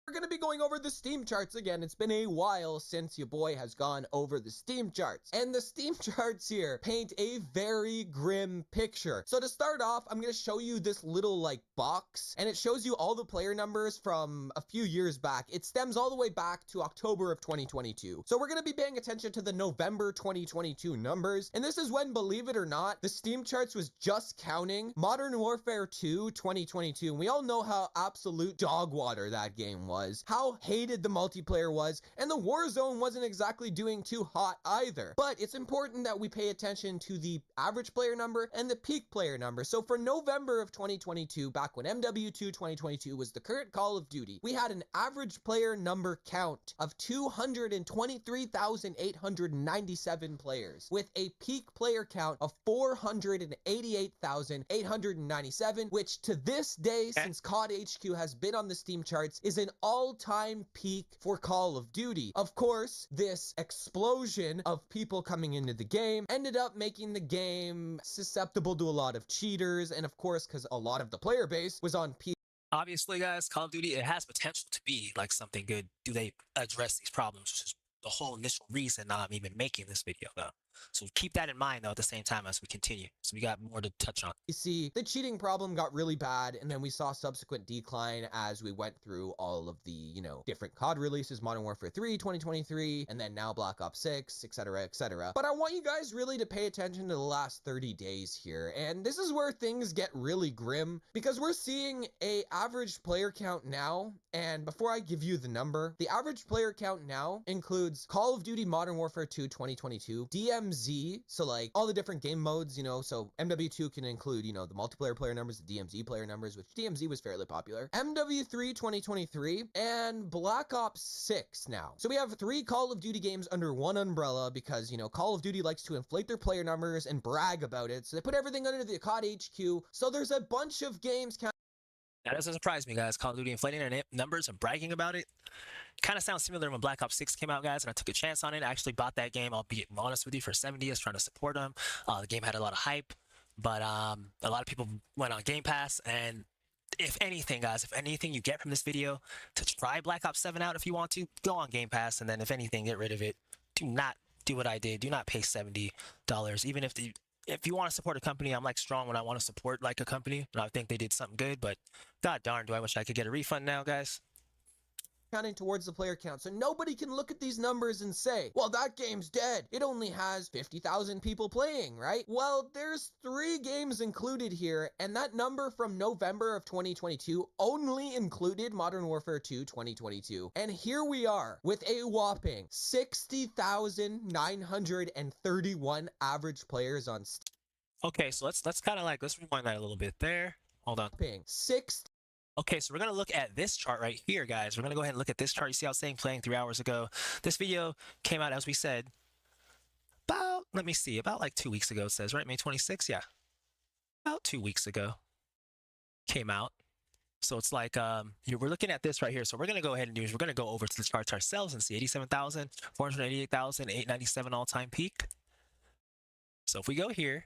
We're going to be going over the Steam charts again. It's been a while since your boy has gone over the Steam charts. And the Steam charts here paint a very grim picture. So to start off, I'm going to show you this little like box, and it shows you all the player numbers from a few years back. It stems all the way back to October of 2022. So we're going to be paying attention to the November 2022 numbers. And this is when, believe it or not, the Steam charts was just counting Modern Warfare 2 2022. And we all know how absolute dog water that game was, how hated the multiplayer was, and the Warzone wasn't exactly doing too hot either. But it's important that we pay attention to the average player number and the peak player number. So for November of 2022, back when MW2 2022 was the current Call of Duty, we had an average player number count of 223,897 players, with a peak player count of 488,897, which to this day, since COD HQ has been on the Steam charts, is an all-time peak for Call of Duty. Of course, this explosion of people coming into the game ended up making the game susceptible to a lot of cheaters, and of course, because a lot of the player base was on PC. Obviously, guys, Call of Duty, it has potential to be like something good. Do they address these problems, which is the whole initial reason I'm even making this video, though. So keep that in mind, though, at the same time as we continue. So we got more to touch on. You see, the cheating problem got really bad, and then we saw subsequent decline as we went through all of the, you know, different COD releases, Modern Warfare 3 2023, and then now Black Ops 6, etc., etc. But I want you guys really to pay attention to the last 30 days here, and this is where things get really grim, because we're seeing a average player count now, and before I give you the number, the average player count now includes Call of Duty Modern Warfare 2 2022, DM DMZ, so like all the different game modes, you know, so MW2 can include, you know, the multiplayer player numbers, the DMZ player numbers, which DMZ was fairly popular, MW3 2023, and Black Ops 6 now. So we have 3 Call of Duty games under one umbrella because, you know, Call of Duty likes to inflate their player numbers and brag about it, so they put everything under the COD HQ, so there's a bunch of games. That doesn't surprise me, guys. Call of Duty inflating their numbers and bragging about it. Kind of sounds similar when Black Ops 6 came out, guys, and I took a chance on it. I actually bought that game, I'll be honest with you, for 70. I was trying to support them. The game had a lot of hype, but a lot of people went on Game Pass, and if anything, guys, if anything you get from this video, to try Black Ops 7 out if you want to, go on Game Pass, and then if anything, get rid of it. Do not do what I did. Do not pay $70. Even if you want to support a company, I'm like strong when I want to support like a company, and I think they did something good, but god darn, do I wish I could get a refund now, guys. Counting towards the player count, so nobody can look at these numbers and say, well, that game's dead, it only has 50,000 people playing, right? Well, there's 3 games included here, and that number from November of 2022 only included Modern Warfare 2 2022, and here we are with a whopping 60,931 average players on Steam. Okay, so let's kind of like, let's rewind that a little bit there. Hold on. Okay, so we're going to look at this chart right here, guys. We're going to go ahead and look at this chart. You see how I was saying playing 3 hours ago. This video came out, as we said, about, let me see, about like 2 weeks ago, it says, right? May 26th? Yeah. About 2 weeks ago came out. So it's like, we're looking at this right here. So we're going to go ahead and do is we're going to go over to the charts ourselves and see 87,000, 488,000, 897 all-time peak. So if we go here,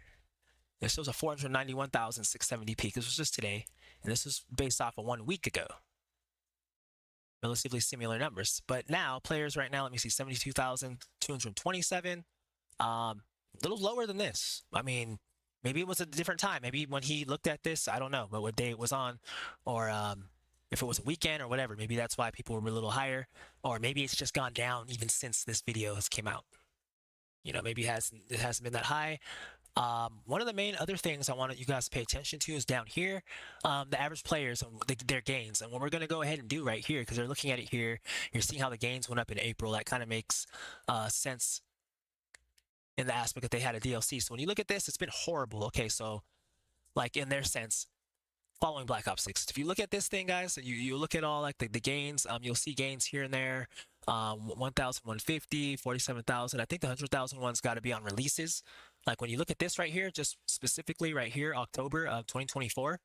this shows a 491,670 peak. This was just today, and this was based off of 1 week ago. Relatively similar numbers, but now players right now, let me see, 72,227. A little lower than this. I mean, maybe it was a different time. Maybe when he looked at this, I don't know, but what day it was on, or if it was a weekend or whatever. Maybe that's why people were a little higher, or maybe it's just gone down even since this video has came out. You know, maybe it hasn't been that high. One of the main other things I wanted you guys to pay attention to is down here, the average players and their gains. And what we're going to go ahead and do right here, because they're looking at it here, you're seeing how the gains went up in April. That kind of makes sense in the aspect that they had a DLC. So when you look at this, it's been horrible. Okay, so like in their sense, following Black Ops 6. If you look at this thing, guys, you look at all like the gains, you'll see gains here and there. 1,150, 47,000. I think the 100,000 one's got to be on releases. Like when you look at this right here, just specifically right here, October of 2024,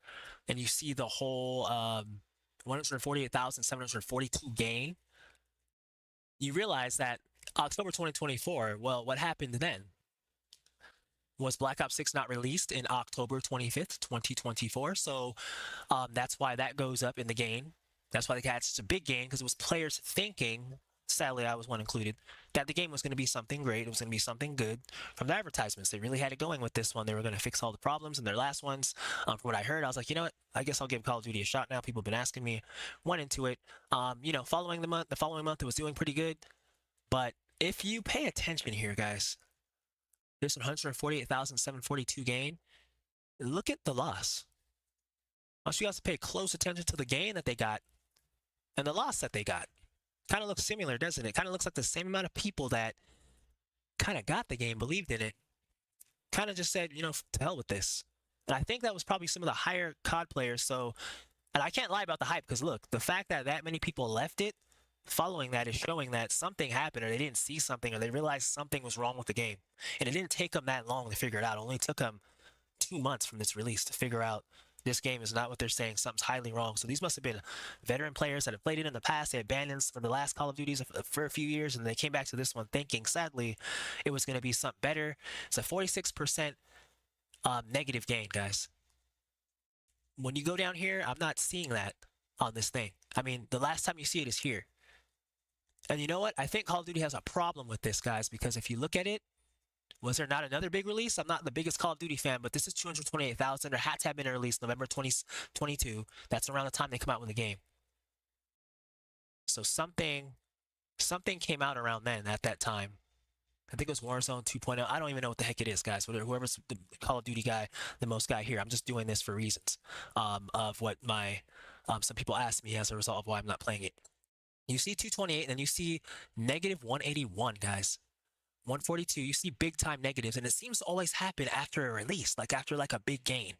and you see the whole 148,742 gain, you realize that October 2024, well, what happened then? Was Black Ops 6 not released in October 25th, 2024? So that's why that goes up in the gain. That's why they had such a big gain, because it was players thinking, sadly I was one included, that the game was going to be something great. It was going to be something good from the advertisements. They really had it going with this one. They were going to fix all the problems in their last ones. From what I heard, I was like, you know what? I guess I'll give Call of Duty a shot now. People have been asking me. Went into it. You know, the following month, it was doing pretty good. But if you pay attention here, guys, this 148,742 gain, look at the loss. I want you guys to pay close attention to the gain that they got and the loss that they got. Kind of looks similar, doesn't it? Kind of looks like the same amount of people that kind of got the game, believed in it, kind of just said, you know, to hell with this. And I think that was probably some of the higher COD players. So, and I can't lie about the hype, because look, the fact that that many people left it following that is showing that something happened, or they didn't see something, or they realized something was wrong with the game. And it didn't take them that long to figure it out. It only took them 2 months from this release to figure out this game is not what they're saying. Something's highly wrong. So these must have been veteran players that have played it in the past. They abandoned for the last Call of Duties for a few years, and they came back to this one thinking, sadly, it was going to be something better. It's a 46% negative gain, guys. When you go down here, I'm not seeing that on this thing. I mean, the last time you see it is here. And you know what? I think Call of Duty has a problem with this, guys, because if you look at it, was there not another big release? I'm not the biggest Call of Duty fan, but this is 228,000. There had to have been a release November 2022. That's around the time they come out with the game. So something came out around then at that time. I think it was Warzone 2.0. I don't even know what the heck it is, guys. Whoever's the Call of Duty guy, the most guy here, I'm just doing this for reasons of what my some people asked me as a result of why I'm not playing it. You see 228, and then you see negative 181, guys. 142, you see big time negatives, and it seems to always happen after a release, like after like a big gain.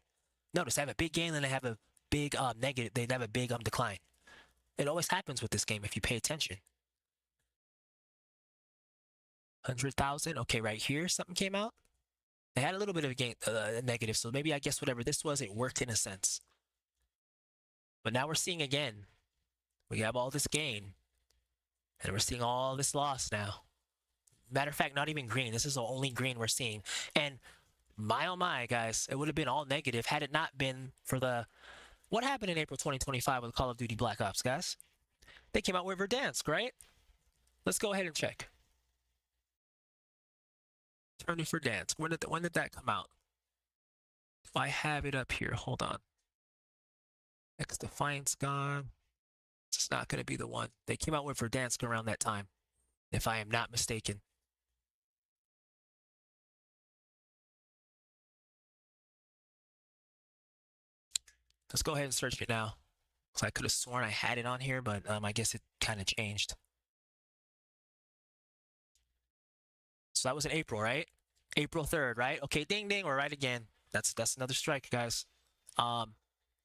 Notice they have a big gain, then they have a big negative. They have a big decline. It always happens with this game if you pay attention. 100,000. Okay, right here something came out. They had a little bit of a gain, negative, so maybe I guess whatever this was, it worked in a sense. But now we're seeing again. We have all this gain, and we're seeing all this loss now. Matter of fact, not even green. This is the only green we're seeing. And my oh my, guys, it would have been all negative had it not been for the... What happened in April 2025 with Call of Duty Black Ops, guys? They came out with Verdansk, right? Let's go ahead and check. Turn to Verdansk. When did that come out? If I have it up here, hold on. X Defiance gone. It's not going to be the one. They came out with Verdansk around that time, if I am not mistaken. Let's go ahead and search it now. So I could have sworn I had it on here, but I guess it kind of changed. So that was in April, right? April 3rd, right? Okay, ding ding, we're right again. That's another strike, guys.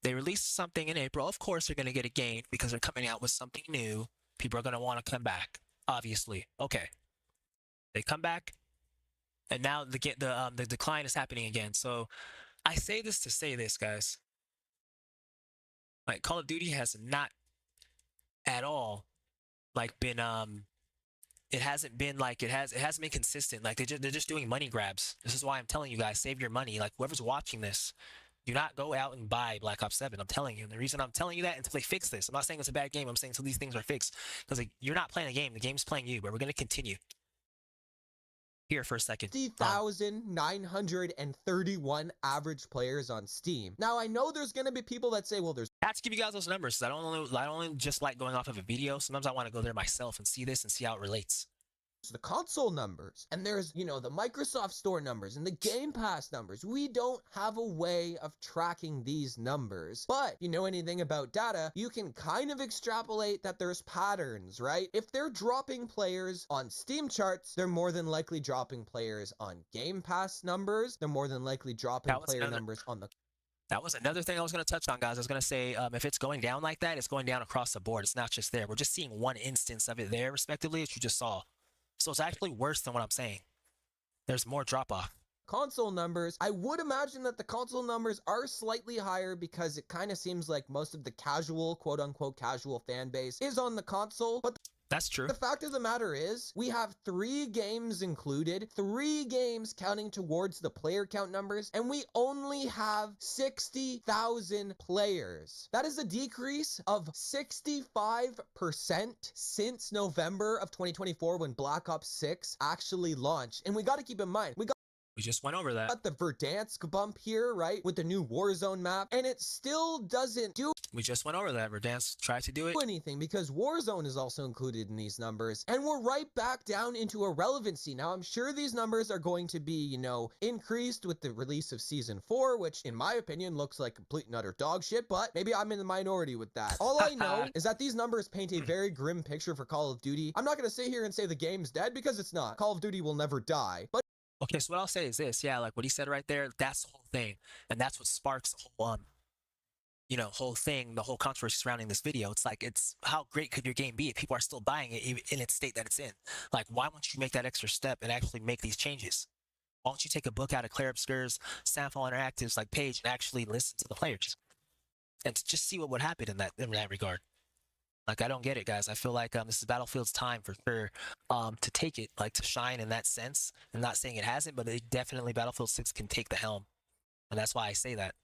They released something in April. Of course, they're going to get a gain because they're coming out with something new. People are going to want to come back, obviously. Okay. They come back, and now the decline is happening again. So I say this to say this, guys. Like, Call of Duty has not at all like been it hasn't been like it hasn't been consistent. Like they're just doing money grabs. This is why I'm telling you guys, save your money. Like whoever's watching this, do not go out and buy Black Ops 7. I'm telling you. And the reason I'm telling you that until they fix this. I'm not saying it's a bad game. I'm saying until these things are fixed. Because like, you're not playing a game. The game's playing you. But we're gonna continue. Here for a second. 50,931 average players on Steam. Now I know there's gonna be people that say, well, there's... I have to give you guys those numbers. I don't only just like going off of a video. Sometimes I want to go there myself and see this and see how it relates. the console numbers, and there's, you know, the Microsoft Store numbers and the Game Pass numbers. We don't have a way of tracking these numbers, but you know anything about data, you can kind of extrapolate that there's patterns, right? If they're dropping players on Steam charts, they're more than likely dropping players on Game Pass numbers. They're more than likely dropping player numbers on the... That was another thing I was going to touch on, guys. I was going to say, if it's going down like that, it's going down across the board. It's not just there. We're just seeing one instance of it there, respectively, as you just saw. So it's actually worse than what I'm saying. There's more drop-off. Console numbers, I would imagine that the console numbers are slightly higher because it kind of seems like most of the casual, quote-unquote casual fan base is on the console, but that's true. The fact of the matter is, we have 3 games included, 3 games counting towards the player count numbers, and we only have 60,000 players. That is a decrease of 65% since November of 2024 when Black Ops 6 actually launched. And we got to keep in mind, we just went over that. Got the Verdansk bump here, right? With the new Warzone map, and it still doesn't do... We just went over that. Verdansk tried to do it. Anything, because Warzone is also included in these numbers, and we're right back down into irrelevancy. Now, I'm sure these numbers are going to be, you know, increased with the release of Season 4, which, in my opinion, looks like complete and utter dog shit, but maybe I'm in the minority with that. All I know is that these numbers paint a very grim picture for Call of Duty. I'm not going to sit here and say the game's dead, because it's not. Call of Duty will never die, but... Okay, so what I'll say is this, yeah, like what he said right there, that's the whole thing, and that's what sparks the whole, you know, whole thing, the whole controversy surrounding this video. It's like, it's how great could your game be if people are still buying it in its state that it's in? Like, why won't you make that extra step and actually make these changes? Why don't you take a book out of Claire Obscure's Soundfall Interactive's like page and actually listen to the players and to just see what would happen in that regard? Like, I don't get it, guys. I feel like this is Battlefield's time for sure to take it, like to shine in that sense. I'm not saying it hasn't, but it definitely Battlefield 6 can take the helm. And that's why I say that.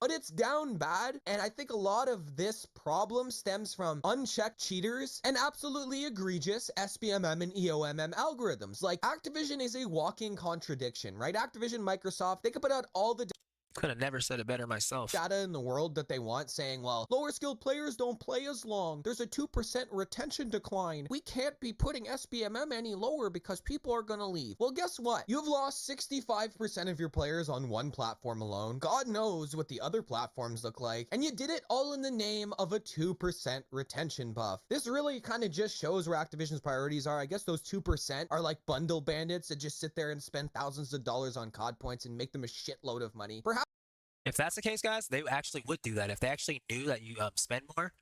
But it's down bad, and I think a lot of this problem stems from unchecked cheaters and absolutely egregious SBMM and EOMM algorithms. Like, Activision is a walking contradiction, right? Activision, Microsoft, they could put out all the... Could have never said it better myself. data in the world that they want, saying, well, lower skilled players don't play as long. There's a 2% retention decline. We can't be putting SBMM any lower because people are gonna leave. Well, guess what? You've lost 65% of your players on one platform alone. God knows what the other platforms look like. And you did it all in the name of a 2% retention buff. This really kind of just shows where Activision's priorities are. I guess those 2% are like bundle bandits that just sit there and spend thousands of dollars on COD points and make them a shitload of money. Perhaps If that's the case, guys, they actually would do that. If they actually knew that you spend more,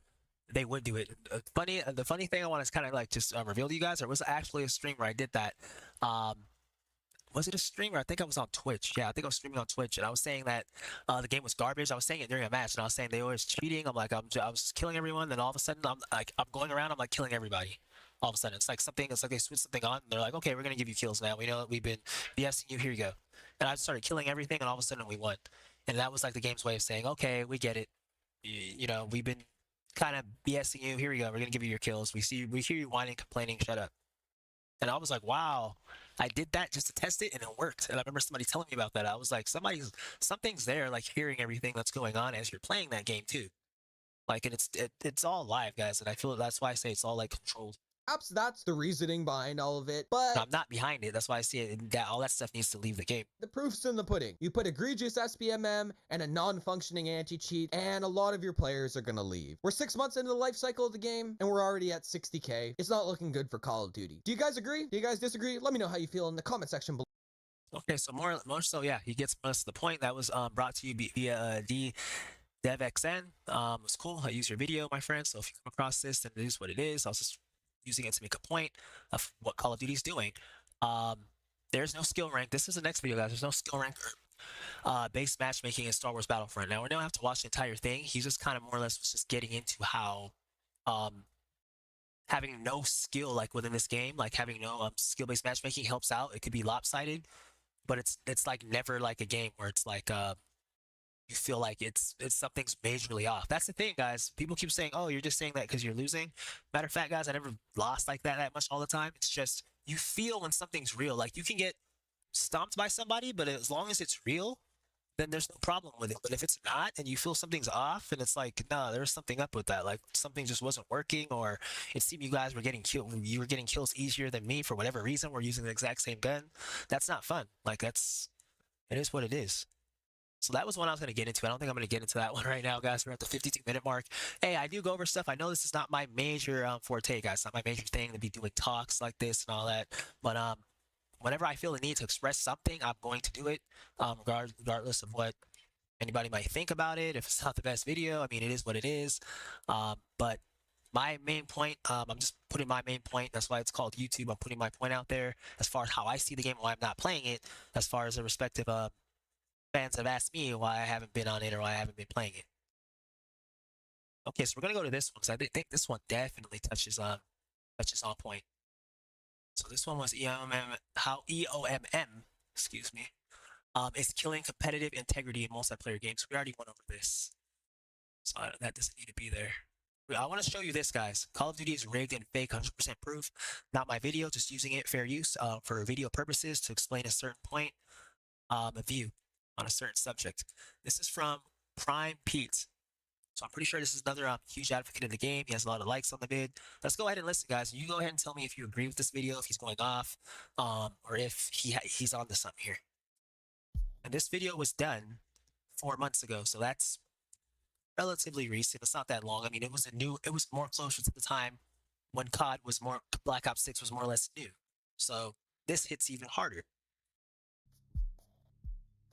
they would do it. The funny thing I want to kind of like just reveal to you guys, there was actually a stream where I did that. Was it a stream? Or I think I was on Twitch. Yeah, I think I was streaming on Twitch, and I was saying that the game was garbage. I was saying it during a match, and I was saying they were cheating. I'm like, I was killing everyone. Then all of a sudden, I'm going around. I'm like killing everybody. All of a sudden, it's like they switched something on. And they're like, okay, we're gonna give you kills now. We know that we've been BSing you. Here you go. And I started killing everything, and all of a sudden we won. And that was like the game's way of saying, okay, we get it. You know, we've been kind of BSing you. Here we go. We're gonna give you your kills. We hear you whining, complaining. Shut up. And I was like, wow, I did that just to test it, and it worked. And I remember somebody telling me about that. I was like, something's there, like hearing everything that's going on as you're playing that game too. Like, and it's all live, guys. And I feel that's why I say it's all like controlled. perhaps that's the reasoning behind all of it, And but I'm not behind it. That's why I see it. That all that stuff needs to leave the game. the proof's in the pudding. You put egregious SBMM and a non-functioning anti-cheat, and a lot of your players are gonna leave. We're 6 months into the life cycle of the game, and we're already at 60K. It's not looking good for Call of Duty. Do you guys agree? Do you guys disagree? Let me know how you feel in the comment section below. Okay, so more so, yeah, he gets us to the point. That was brought to you via DevXN. It was cool. I use your video, my friend. So if you come across this, then it is what it is. I was just using it to make a point of what Call of Duty is doing. There's no skill rank. This is the next video, guys. There's no skill rank based matchmaking in Star Wars Battlefront. Now, we don't have to watch the entire thing. He's just kind of more or less just getting into how having no skill like within this game, like having no skill-based matchmaking helps out. It could be lopsided, but it's like never like a game where it's like you feel like it's something's majorly off. That's the thing, guys. People keep saying, oh, you're just saying that because you're losing. Matter of fact, guys, I never lost like that much all the time. It's just you feel when something's real. Like you can get stomped by somebody, but as long as it's real, then there's no problem with it. But if it's not and you feel something's off and it's like, no, there's something up with that. Like something just wasn't working, or it seemed you guys were getting killed. You were getting kills easier than me for whatever reason. We're using the exact same gun. That's not fun. Like it is what it is. So that was one I was going to get into. I don't think I'm going to get into that one right now, guys. We're at the 52-minute mark. Hey, I do go over stuff. I know this is not my major forte, guys. It's not my major thing to be doing talks like this and all that. But whenever I feel the need to express something, I'm going to do it, regardless of what anybody might think about it. If it's not the best video, I mean, it is what it is. But my main point, I'm just putting my main point. That's why it's called YouTube. I'm putting my point out there as far as how I see the game, why I'm not playing it, as far as the respective fans have asked me why I haven't been on it or why I haven't been playing it. Okay, so we're gonna go to this one because I think this one definitely touches on point. So this one was how EOMM, excuse me, is killing competitive integrity in multiplayer games. We already went over this, so that doesn't need to be there. I want to show you this, guys. Call of Duty is rigged and fake, 100% proof. Not my video, just using it fair use for video purposes to explain a certain point of view on a certain subject. This is from Prime Pete. So I'm pretty sure this is another huge advocate of the game. He has a lot of likes on the vid. Let's go ahead and listen, guys. You go ahead and tell me if you agree with this video, if he's going off, or if he's on to something here. And this video was done 4 months ago, so that's relatively recent. It's not that long. I mean, it was more closer to the time when Black Ops 6 was more or less new. So this hits even harder.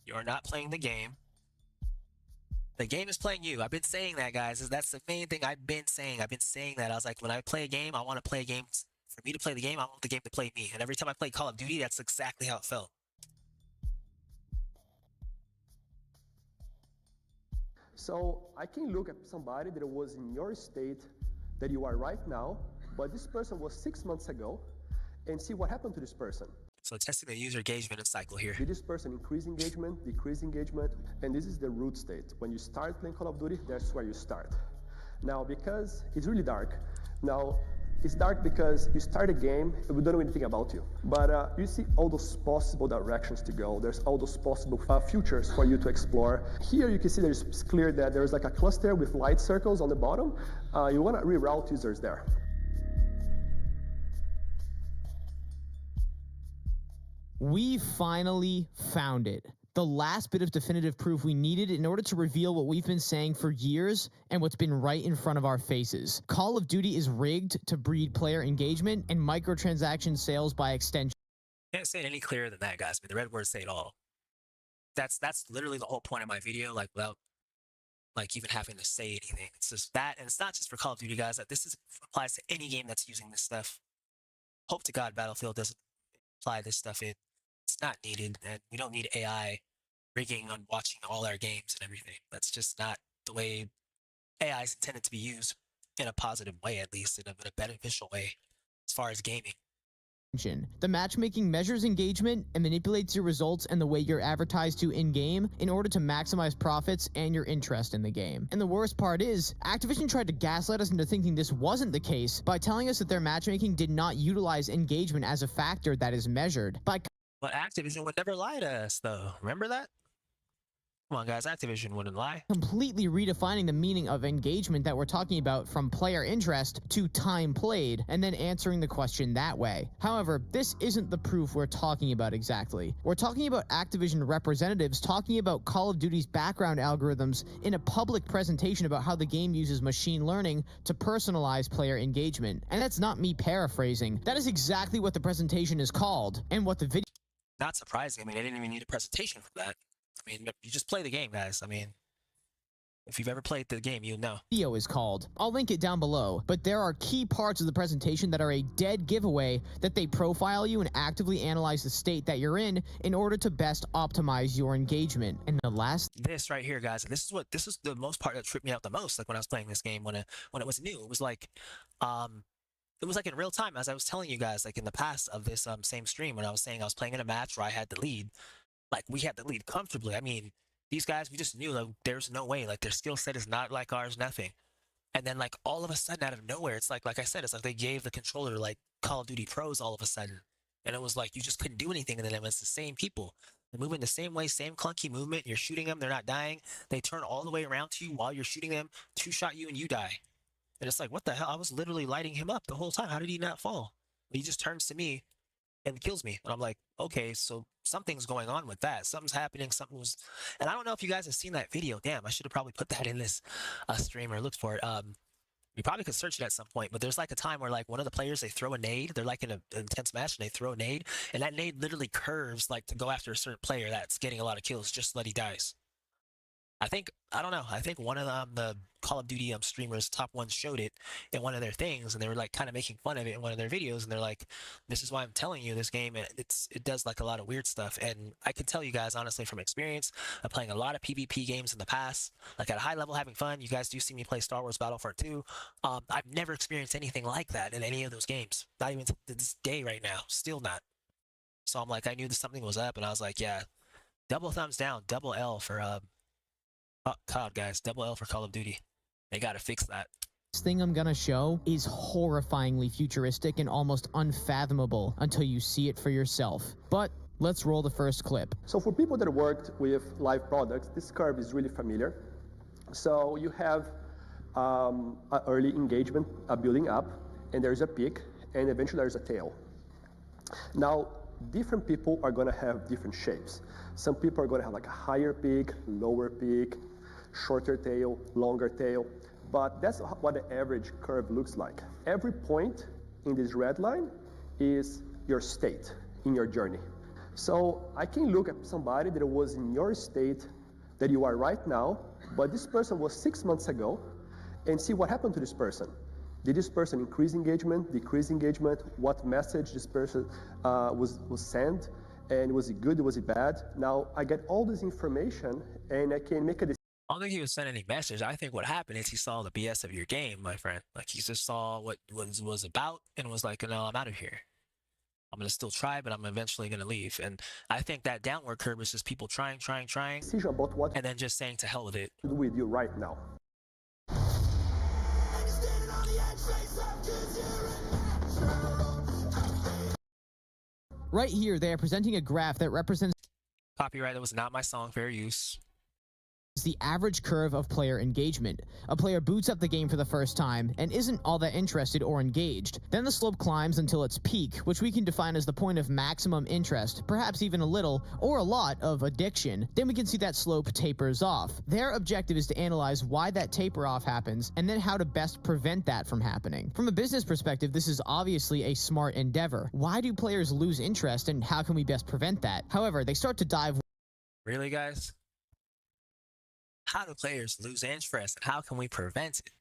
You're not playing the game. The game is playing you. I've been saying that, guys. That's the main thing I've been saying. I've been saying that. I was like, when I play a game, I want to play a game. For me to play the game, I want the game to play me. And every time I play Call of Duty, that's exactly how it felt. So I can look at somebody that was in your state that you are right now, but this person was 6 months ago, and see what happened to this person. So testing the user engagement cycle here. Did this person increase engagement, decrease engagement? And this is the root state. When you start playing Call of Duty, that's where you start. Now, because it's really dark, now It's dark because you start a game and we don't know anything about you. But you see all those possible directions to go. There's all those possible futures for you to explore. Here you can see it's clear that there's like a cluster with light circles on the bottom. You want to reroute users there. We finally found it. The last bit of definitive proof we needed in order to reveal what we've been saying for years and what's been right in front of our faces. Call of Duty is rigged to breed player engagement and microtransaction sales by extension. Can't say it any clearer than that, guys. I mean, the red words say it all. That's literally the whole point of my video, like without like even having to say anything. It's just that, and it's not just for Call of Duty, guys. That this applies to any game that's using this stuff. Hope to God Battlefield doesn't apply this stuff in. It's not needed, and we don't need AI rigging on watching all our games and everything. That's just not the way AI is intended to be used in a positive way, at least in a beneficial way as far as gaming. The matchmaking measures engagement and manipulates your results and the way you're advertised to in-game in order to maximize profits and your interest in the game. And the worst part is, Activision tried to gaslight us into thinking this wasn't the case by telling us that their matchmaking did not utilize engagement as a factor that is measured by. But Activision would never lie to us, though. Remember that? Come on, guys. Activision wouldn't lie. Completely redefining the meaning of engagement that we're talking about from player interest to time played, and then answering the question that way. However, this isn't the proof we're talking about exactly. We're talking about Activision representatives talking about Call of Duty's background algorithms in a public presentation about how the game uses machine learning to personalize player engagement. And that's not me paraphrasing. That is exactly what the presentation is called, and what the video. Not surprising. I mean, they didn't even need a presentation for that. I mean, you just play the game, guys. I mean, if you've ever played the game, you know. Video is called. I'll link it down below, but there are key parts of the presentation that are a dead giveaway that they profile you and actively analyze the state that you're in order to best optimize your engagement. And the last, this right here, guys, this is the most part that tripped me out the most. Like when I was playing this game, when it was new, it was like in real time, as I was telling you guys, like in the past of this same stream, when I was saying I was playing in a match where I had the lead. Like, we had the lead comfortably. I mean, these guys, we just knew, like, there's no way. Like, their skill set is not like ours, nothing. And then, like, all of a sudden, out of nowhere, it's like I said, it's like they gave the controller, like, Call of Duty Pros all of a sudden. And it was like, you just couldn't do anything. And then it was the same people. They're moving the same way, same clunky movement. You're shooting them. They're not dying. They turn all the way around to you while you're shooting them, two-shot you, and you die. And it's like, what the hell? I was literally lighting him up the whole time. How did he not fall? He just turns to me and kills me. And I'm like, okay, so something's going on with that. Something's happening. And I don't know if you guys have seen that video. Damn, I should have probably put that in this stream or looked for it. You probably could search it at some point, but there's like a time where like one of the players, they throw a nade. They're like in an intense match and they throw a nade, and that nade literally curves like to go after a certain player that's getting a lot of kills just so that he dies. I don't know. I think one of the Call of Duty streamers, top ones, showed it in one of their things, and they were like kind of making fun of it in one of their videos, and they're like, "This is why I'm telling you this game. It does like a lot of weird stuff." And I can tell you guys honestly from experience of playing a lot of PvP games in the past, like at a high level, having fun. You guys do see me play Star Wars Battlefront 2. I've never experienced anything like that in any of those games. Not even to this day right now. Still not. So I'm like, I knew that something was up, and I was like, yeah, double thumbs down, double L for oh, God, guys, double L for Call of Duty. They gotta fix that. this thing I'm gonna show is horrifyingly futuristic and almost unfathomable until you see it for yourself. But let's roll the first clip. So for people that worked with live products, this curve is really familiar. So you have an early engagement building up, and there's a peak, and eventually there's a tail. Now, different people are gonna have different shapes. Some people are gonna have like a higher peak, lower peak, shorter tail, longer tail, but that's what the average curve looks like. Every point in this red line is your state in your journey. So I can look at somebody that was in your state that you are right now, but this person was 6 months ago, and see what happened to this person. Did this person increase engagement, decrease engagement? What message this person was sent? And was it good, was it bad? Now, I get all this information, and I can make a decision. I don't think he was sending any message. I think what happened is he saw the BS of your game, my friend. Like, he just saw what was about and was like, no, I'm out of here. I'm going to still try, but I'm eventually going to leave. And I think that downward curve is just people trying, Decision about what and then just saying to hell with it. to do with you right now. Standing on the edge, face up, 'cause you're in Right here, they are presenting a graph that represents Copyright, that was not my song, fair use. the average curve of player engagement. A player boots up the game for the first time and isn't all that interested or engaged. Then the slope climbs until its peak, which we can define as the point of maximum interest, perhaps even a little or a lot of addiction. Then we can see that slope tapers off. Their objective is to analyze why that taper off happens and then how to best prevent that from happening. From a business perspective, this is obviously a smart endeavor. Why do players lose interest and how can we best prevent that? However, they start to dive. Really, guys? How do players lose interest, and how can we prevent it?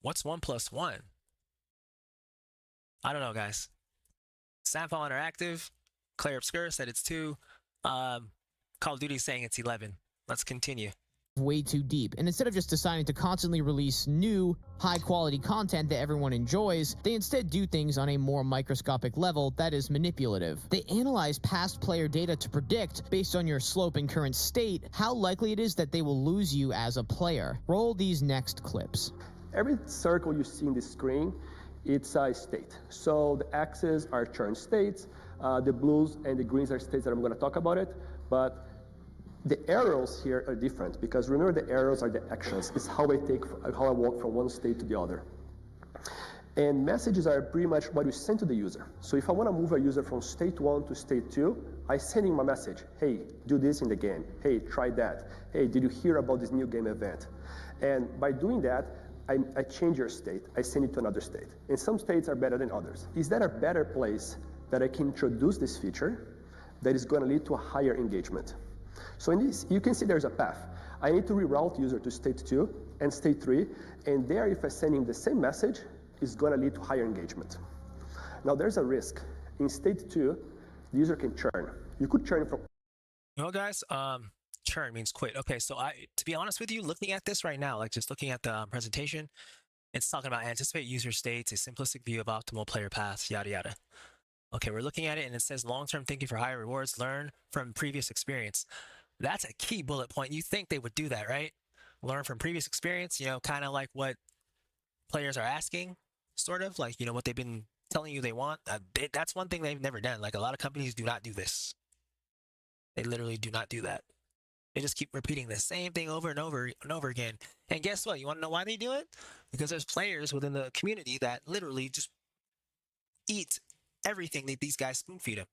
What's 1 + 1? I don't know, guys. Samfall Interactive, Claire Obscure said it's 2. Call of Duty saying it's 11. Let's continue. Way too deep, and instead of just deciding to constantly release new, high-quality content that everyone enjoys, they instead do things on a more microscopic level that is manipulative. They analyze past player data to predict, based on your slope and current state, how likely it is that they will lose you as a player. Roll these next clips. Every circle you see in the screen, it's a state. So the X's are churn states, the blues and the greens are states that I'm going to talk about it, but the arrows here are different because remember the arrows are the actions. It's how I walk from one state to the other. And messages are pretty much what you send to the user. So if I want to move a user from state 1 to state 2, I send him a message. Hey, do this in the game. Hey, try that. Hey, did you hear about this new game event? And by doing that, I change your state. I send it to another state. And some states are better than others. Is that a better place that I can introduce this feature that is going to lead to a higher engagement? So in this, you can see there's a path. I need to reroute user to state 2 and state 3, and there, if I send him the same message, it's going to lead to higher engagement. Now, there's a risk. In state 2, the user can churn. You could churn from... Well, guys, churn means quit. Okay, so to be honest with you, looking at this right now, like just looking at the presentation, it's talking about anticipate user states, a simplistic view of optimal player paths, yada, yada. Okay, we're looking at it, and it says long-term thinking for higher rewards, learn from previous experience. That's a key bullet point. You think they would do that, right? Learn from previous experience, you know, kind of like what players are asking, sort of, like, you know, what they've been telling you they want. That's one thing they've never done. Like, a lot of companies do not do this. They literally do not do that. They just keep repeating the same thing over and over and over again. And guess what? You want to know why they do it? Because there's players within the community that literally just eat everything that these guys spoon feed them.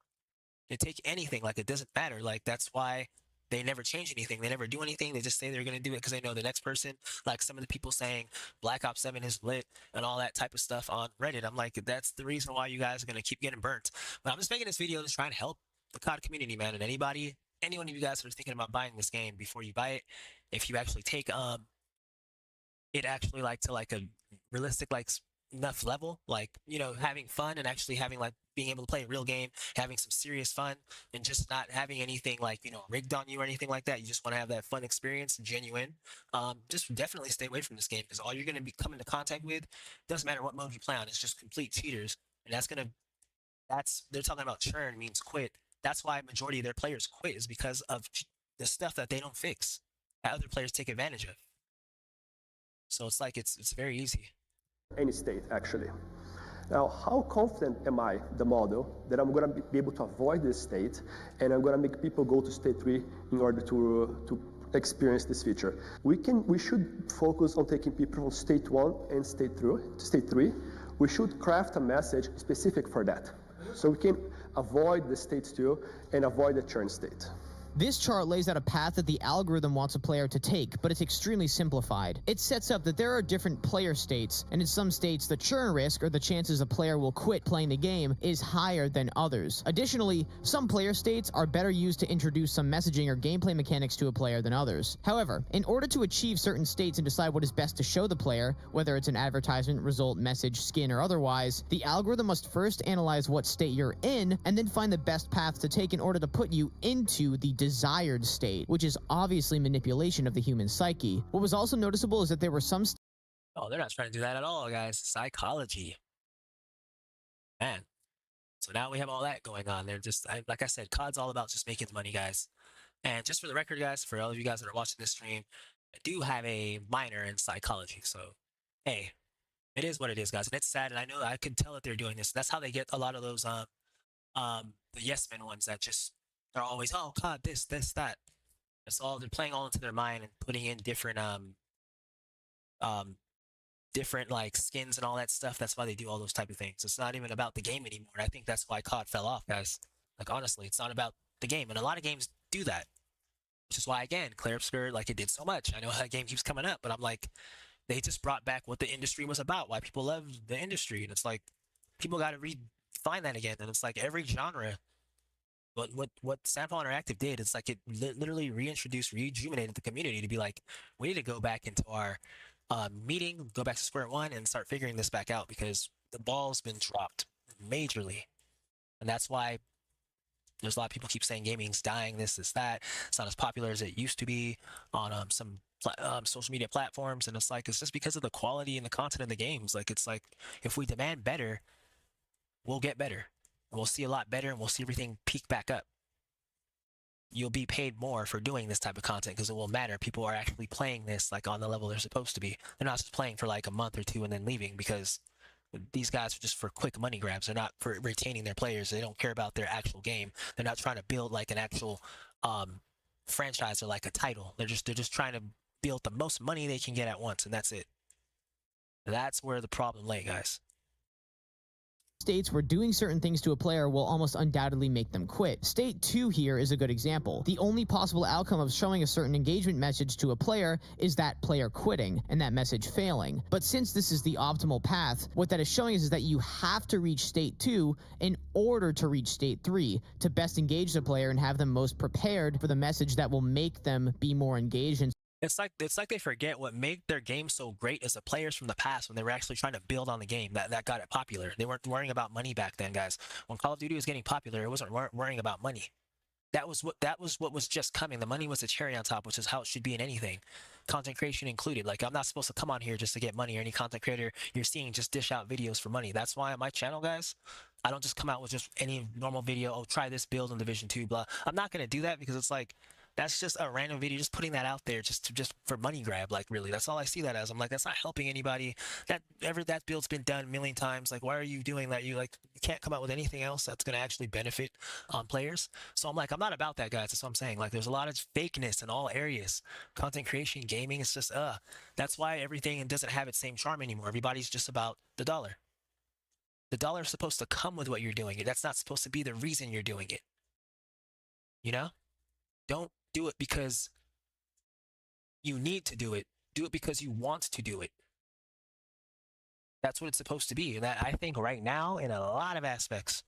They take anything, like it doesn't matter. Like, that's why they never change anything. They never do anything. They just say they're going to do it because they know the next person, like some of the people saying Black Ops 7 is lit and all that type of stuff on Reddit. I'm like, that's the reason why you guys are going to keep getting burnt. But I'm just making this video to try and help the COD community, man. And anyone of you guys that are thinking about buying this game, before you buy it, if you actually take it actually like to like a realistic like enough level, like, you know, having fun and actually having like being able to play a real game, having some serious fun, and just not having anything like, you know, rigged on you or anything like that. You just want to have that fun experience, genuine. Just definitely stay away from this game, because all you're going to be coming into contact with, doesn't matter what mode you play on, it's just complete cheaters. And they're talking about churn means quit. That's why majority of their players quit, is because of the stuff that they don't fix, that other players take advantage of. So it's like, it's very easy. Any state, actually. Now, how confident am I, the model, that I'm going to be able to avoid this state, and I'm going to make people go to state 3 in order to experience this feature? We should focus on taking people from state 1 and state 3. We should craft a message specific for that, so we can avoid the state 2 and avoid the churn state. This chart lays out a path that the algorithm wants a player to take, but it's extremely simplified. It sets up that there are different player states, and in some states the churn risk, or the chances a player will quit playing the game, is higher than others. Additionally, some player states are better used to introduce some messaging or gameplay mechanics to a player than others. However, in order to achieve certain states and decide what is best to show the player, whether it's an advertisement, result, message, skin, or otherwise, the algorithm must first analyze what state you're in, and then find the best path to take in order to put you into the desired state, which is obviously manipulation of the human psyche. What was also noticeable is that there were some Oh, they're not trying to do that at all, guys. Psychology. Man. So now we have all that going on. They're just, like I said, COD's all about just making money, guys. And just for the record, guys, for all of you guys that are watching this stream, I do have a minor in psychology. So, hey, It is what it is, guys, and it's sad. And I know I can tell that they're doing this. That's how they get a lot of those the yes men ones that just are always, oh god, this that. That's all they're playing all into their mind and putting in um different like skins and all that stuff. That's why they do all those type of things. It's not even about the game anymore. And I think that's why COD fell off, guys. Like honestly, it's not about the game, and a lot of games do that. Which is why again, Claire Obscure, like it did so much. I know that game keeps coming up, but I'm like, they just brought back what the industry was about, why people love the industry, and it's like people got to redefine that again. And it's like every genre. What Sandfall Interactive did, it's like it literally reintroduced, rejuvenated the community to be like, we need to go back into our meeting, go back to square one, and start figuring this back out because the ball's been dropped majorly, and that's why there's a lot of people keep saying gaming's dying, this, that. It's not as popular as it used to be on some social media platforms, and it's like it's just because of the quality and the content of the games. Like it's like if we demand better, we'll get better, and we'll see a lot better, and we'll see everything peak back up. You'll be paid more for doing this type of content because it will matter. People are actually playing this like on the level they're supposed to be. They're not just playing for like a month or two and then leaving because these guys are just for quick money grabs. They're not for retaining their players. They don't care about their actual game. They're not trying to build like an actual franchise or like a title. They're just trying to build the most money they can get at once, and that's it. That's where the problem lay, guys. States where doing certain things to a player will almost undoubtedly make them quit. State 2 here is a good example. The only possible outcome of showing a certain engagement message to a player is that player quitting and that message failing. But since this is the optimal path, what that is showing is that you have to reach State 2 in order to reach State 3 to best engage the player and have them most prepared for the message that will make them be more engaged. And It's like they forget what made their game so great as the players from the past when they were actually trying to build on the game that got it popular. They weren't worrying about money back then, guys. When Call of Duty was getting popular, it wasn't worrying about money. That was what was just coming. The money was the cherry on top, which is how it should be in anything, content creation included. Like I'm not supposed to come on here just to get money, or any content creator you're seeing just dish out videos for money. That's why on my channel, guys, I don't just come out with just any normal video. Oh, try this build in Division 2, blah. I'm not gonna do that because it's like that's just a random video, just putting that out there just for money grab. Like really, that's all I see that as. I'm like, that's not helping anybody. That build's been done a million times. Like, why are you doing that? You can't come out with anything else that's gonna actually benefit players. So I'm like, I'm not about that, guys. That's what I'm saying. Like, there's a lot of fakeness in all areas. Content creation, gaming, it's just That's why everything doesn't have its same charm anymore. Everybody's just about the dollar. The dollar is supposed to come with what you're doing. That's not supposed to be the reason you're doing it. You know? Don't do it because you need to do it. Do it because you want to do it. That's what it's supposed to be. And that I think right now, in a lot of aspects,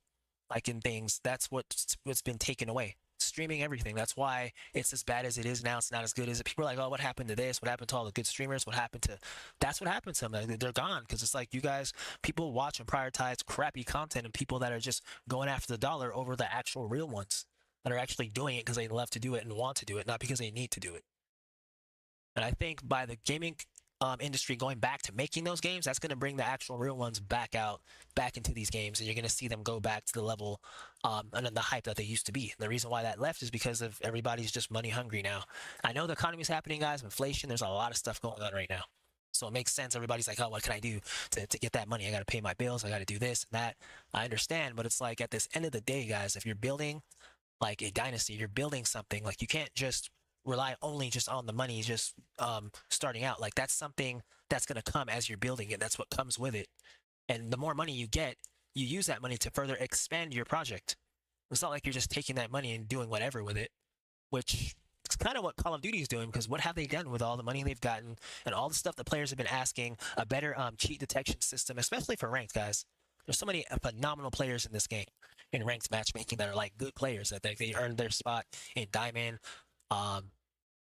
like in things, that's what's been taken away. Streaming everything. That's why it's as bad as it is now. It's not as good as it. People are like, oh, what happened to this? What happened to all the good streamers? What happened to? That's what happened to them. They're gone because it's like you guys, people watch and prioritize crappy content and people that are just going after the dollar over the actual real ones that are actually doing it because they love to do it and want to do it, not because they need to do it. And I think by the gaming industry going back to making those games, that's going to bring the actual real ones back into these games, and you're going to see them go back to the level and the hype that they used to be. And the reason why that left is because of everybody's just money hungry now. I know the economy's happening, guys, inflation, there's a lot of stuff going on right now. So it makes sense. Everybody's like, oh, what can I do to get that money? I got to pay my bills. I got to do this and that. I understand, but it's like at this end of the day, guys, if you're building like a dynasty, you're building something, like you can't just rely only just on the money just starting out. Like that's something that's going to come as you're building it. That's what comes with it. And the more money you get, you use that money to further expand your project. It's not like you're just taking that money and doing whatever with it, which is kind of what Call of Duty is doing, because what have they done with all the money they've gotten and all the stuff the players have been asking? A better cheat detection system, especially for ranked, guys. There's so many phenomenal players in this game in ranked matchmaking that are like good players that they earned their spot in Diamond,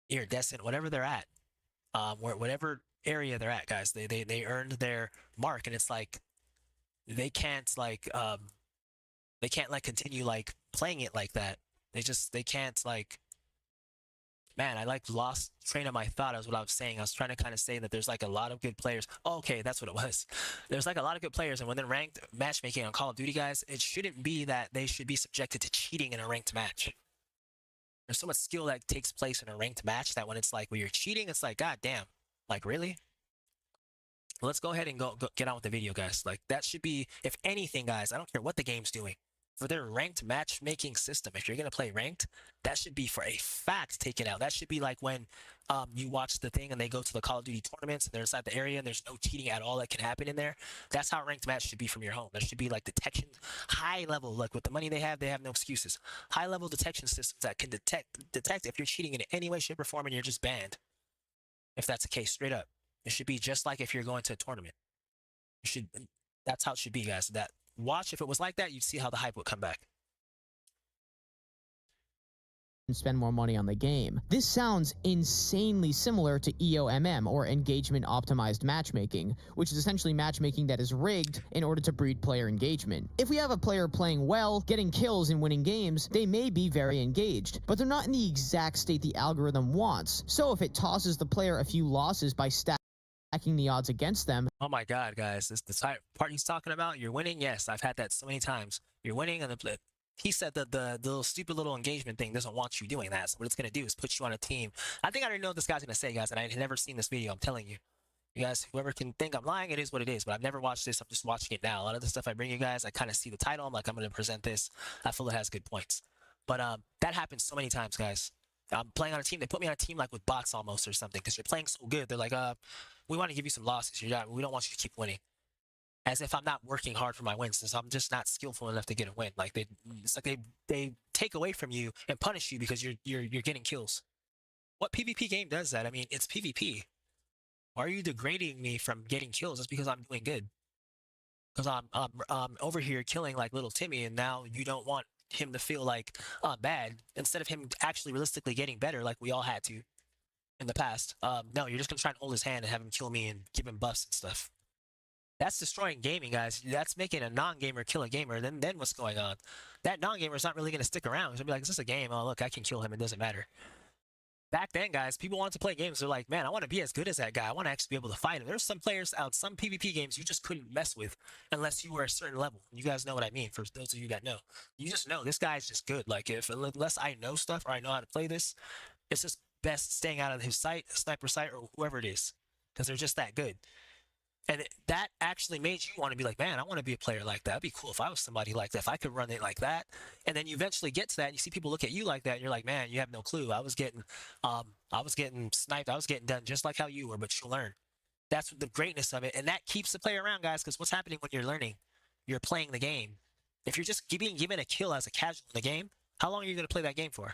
iridescent, whatever they're at, whatever area they're at, guys. They earned their mark, and it's like they can't like continue like playing it like that. They can't like. Man, I like lost train of my thought as what I was saying. I was trying to kind of say that there's like a lot of good players. Oh, okay, that's what it was. There's like a lot of good players, and when they're ranked matchmaking on Call of Duty, guys, it shouldn't be that they should be subjected to cheating in a ranked match. There's so much skill that takes place in a ranked match that when it's like when you're cheating, it's like, god damn, like really? let's go ahead and go get on with the video, guys. Like, that should be, if anything, guys, I don't care what the game's doing. For their ranked matchmaking system, if you're going to play ranked, that should be for a fact taken out. That should be like when you watch the thing and they go to the Call of Duty tournaments and they're inside the area and there's no cheating at all that can happen in there. That's how ranked match should be from your home. There should be like detection, high level, like with the money they have no excuses. High level detection systems that can detect if you're cheating in any way, shape, or form and you're just banned. If that's the case, straight up. It should be just like if you're going to a tournament. That's how it should be, guys. That watch, if it was like that, you'd see how the hype would come back. And spend more money on the game. This sounds insanely similar to EOMM, or engagement optimized matchmaking, which is essentially matchmaking that is rigged in order to breed player engagement. If we have a player playing well, getting kills and winning games, they may be very engaged, but they're not in the exact state the algorithm wants. So if it tosses the player a few losses by stacking the odds against them. Oh my god, guys, this the part he's talking about, you're winning. Yes, I've had that so many times. You're winning and he said that the little stupid little engagement thing doesn't want you doing that. So what it's going to do is put you on a team. I think I already know what this guy's going to say, guys, and I had never seen this video. I'm telling you. You guys, whoever can think I'm lying, it is what it is. But I've never watched this. I'm just watching it now. A lot of the stuff I bring you guys, I kind of see the title. I'm like, I'm going to present this. I feel it has good points. But that happens so many times, guys. I'm playing on a team. They put me on a team like with bots almost or something because you're playing so good. They're like, we want to give you some losses. We don't want you to keep winning. As if I'm not working hard for my wins, since I'm just not skillful enough to get a win. Like it's like they take away from you and punish you because you're getting kills. What PvP game does that? I mean, it's PvP. Why are you degrading me from getting kills? That's because I'm doing good. Because I'm over here killing like little Timmy, and now you don't want him to feel like bad instead of him actually realistically getting better like we all had to in the past. No, you're just gonna try and hold his hand and have him kill me and give him buffs and stuff. That's destroying gaming, guys. That's making a non-gamer kill a gamer. Then what's going on? That non-gamer is not really going to stick around. He's going to be like, is this a game? Oh, look, I can kill him. It doesn't matter. Back then, guys, people wanted to play games. They're like, man, I want to be as good as that guy. I want to actually be able to fight him. There's some players out, some PvP games you just couldn't mess with unless you were a certain level. You guys know what I mean, for those of you that know. You just know this guy's just good. Like, unless I know stuff or I know how to play this, it's just best staying out of his sight, sniper sight, or whoever it is, because they're just that good. And that actually made you want to be like, man, I want to be a player like that. It'd be cool if I was somebody like that, if I could run it like that. And then you eventually get to that, and you see people look at you like that, and you're like, man, you have no clue. I was getting sniped. I was getting done just like how you were, but you'll learn. That's the greatness of it, and that keeps the player around, guys. Because what's happening when you're learning? You're playing the game. If you're just being given a kill as a casual in the game, how long are you going to play that game for?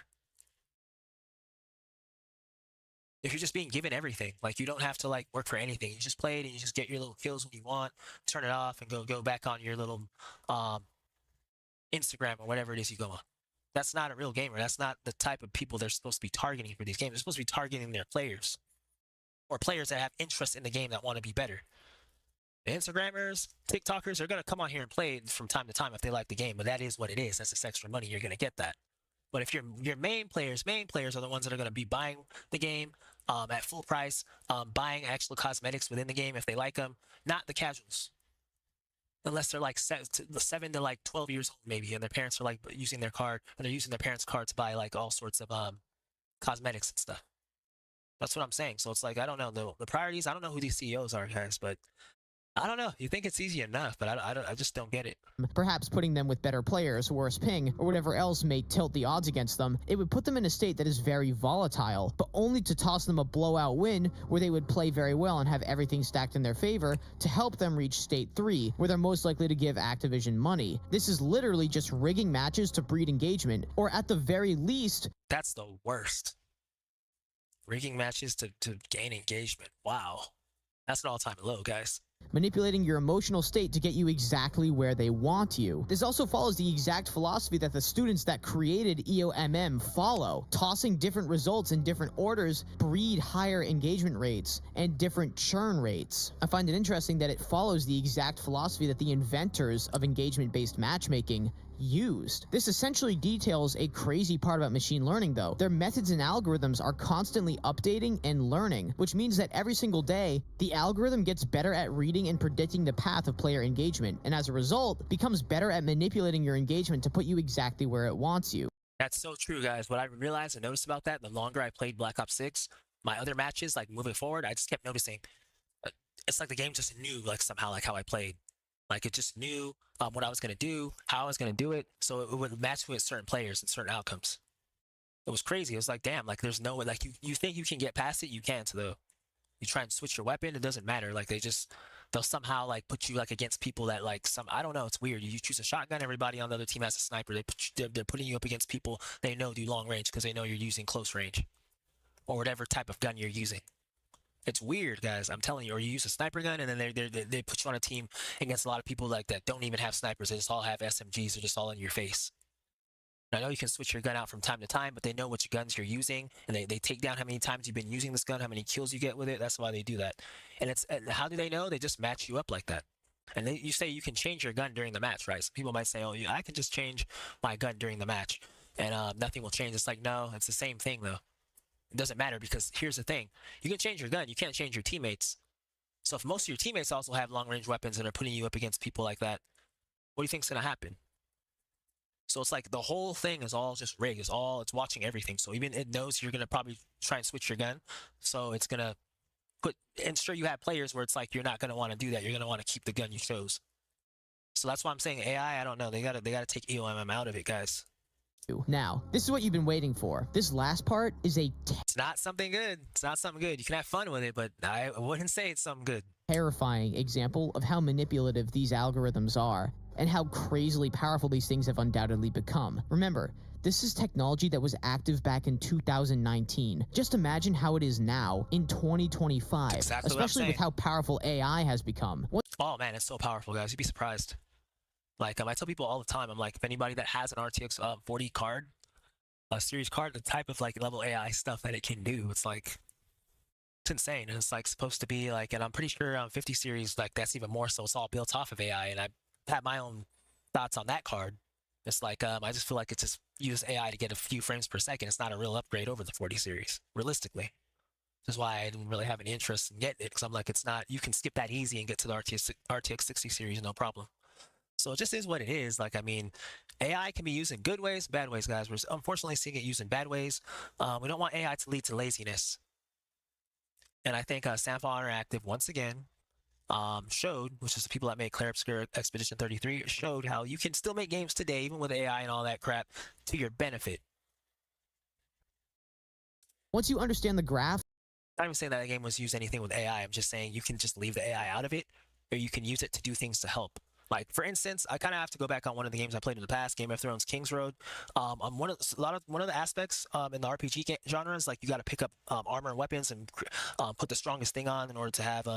If you're just being given everything, like you don't have to like work for anything. You just play it and you just get your little kills when you want, turn it off and go back on your little Instagram or whatever it is you go on. That's not a real gamer. That's not the type of people they're supposed to be targeting for these games. They're supposed to be targeting their players or players that have interest in the game that want to be better. The Instagrammers, TikTokers are going to come on here and play it from time to time if they like the game, but that is what it is. That's just extra money. You're going to get that. But if your main players are the ones that are going to be buying the game at full price, buying actual cosmetics within the game if they like them, not the casuals. Unless they're like 7 to like 12 years old maybe, and their parents are like using their card, and they're using their parents' card to buy like all sorts of cosmetics and stuff. That's what I'm saying. So it's like, I don't know the priorities. I don't know who these CEOs are, guys, but I don't know. You think it's easy enough, but I just don't get it. Perhaps putting them with better players, worse ping, or whatever else may tilt the odds against them, it would put them in a state that is very volatile, but only to toss them a blowout win where they would play very well and have everything stacked in their favor to help them reach state 3, where they're most likely to give Activision money. This is literally just rigging matches to breed engagement, or at the very least... That's the worst. Rigging matches to gain engagement. Wow. That's an all-time low, guys. Manipulating your emotional state to get you exactly where they want you. This also follows the exact philosophy that the students that created EOMM follow. Tossing different results in different orders breed higher engagement rates and different churn rates. I find it interesting that it follows the exact philosophy that the inventors of engagement-based matchmaking used. This essentially details a crazy part about machine learning, though. Their methods and algorithms are constantly updating and learning, which means that every single day, the algorithm gets better at reading and predicting the path of player engagement, and as a result, becomes better at manipulating your engagement to put you exactly where it wants you. That's so true, guys. What I realized and noticed about that, the longer I played Black Ops 6, my other matches, like moving forward, I just kept noticing it's like the game just knew like somehow like how I played. Like it just knew what I was gonna do, how I was gonna do it, so it would match with certain players and certain outcomes. It was crazy. It was like, damn, like there's no way, like you think you can get past it, you can't though. You try and switch your weapon, it doesn't matter. Like they'll somehow like put you like against people that like I don't know, it's weird. You choose a shotgun, everybody on the other team has a sniper. They're putting you up against people they know do long range because they know you're using close range or whatever type of gun you're using. It's weird, guys. I'm telling you. Or you use a sniper gun, and then they put you on a team against a lot of people like that don't even have snipers. They just all have SMGs. They're just all in your face. And I know you can switch your gun out from time to time, but they know which guns you're using, and they take down how many times you've been using this gun, how many kills you get with it. That's why they do that. And how do they know? They just match you up like that. And you say you can change your gun during the match, right? Some people might say, "Oh, I can just change my gun during the match, and nothing will change." It's like, no, it's the same thing though. It doesn't matter because here's the thing. You can change your gun. You can't change your teammates. So if most of your teammates also have long-range weapons and are putting you up against people like that, what do you think's going to happen? So it's like the whole thing is all just rigged. It's watching everything. So even it knows you're going to probably try and switch your gun. So it's going to and sure you have players where it's like you're not going to want to do that. You're going to want to keep the gun you chose. So that's why I'm saying AI, I don't know. They got to take EOMM out of it, guys. Now, this is what you've been waiting for. This last part is a It's not something good. It's not something good. You can have fun with it, but I wouldn't say it's something good. terrifying example of how manipulative these algorithms are and how crazily powerful these things have undoubtedly become. Remember, this is technology that was active back in 2019. Just imagine how it is now in 2025, Exactly especially with how powerful AI has become. Oh man, it's so powerful, guys. You'd be surprised. Like I tell people all the time, I'm like, if anybody that has an RTX 40 card, a series card, the type of like level AI stuff that it can do, it's like, it's insane. And it's like supposed to be like, and I'm pretty sure 50 series, like that's even more so. It's all built off of AI, and I have my own thoughts on that card. It's like, I just feel like it's just use AI to get a few frames per second. It's not a real upgrade over the 40 series, realistically. This is why I didn't really have an interest in getting it, because I'm like, it's not, you can skip that easy and get to the RTX 60 series, no problem. So it just is what it is. Like, I mean, AI can be used in good ways, bad ways, guys. We're unfortunately seeing it used in bad ways. We don't want AI to lead to laziness. And I think Samfall Interactive, once again, showed, which is the people that made Clair Obscur Expedition 33, showed how you can still make games today, even with AI and all that crap, to your benefit. Once you understand the graph, I'm not even saying that the game was used anything with AI. I'm just saying you can just leave the AI out of it, or you can use it to do things to help. Like, for instance, I kind of have to go back on one of the games I played in the past, Game of Thrones King's Road. One of the aspects in the RPG genre is like you got to pick up armor and weapons and put the strongest thing on in order to have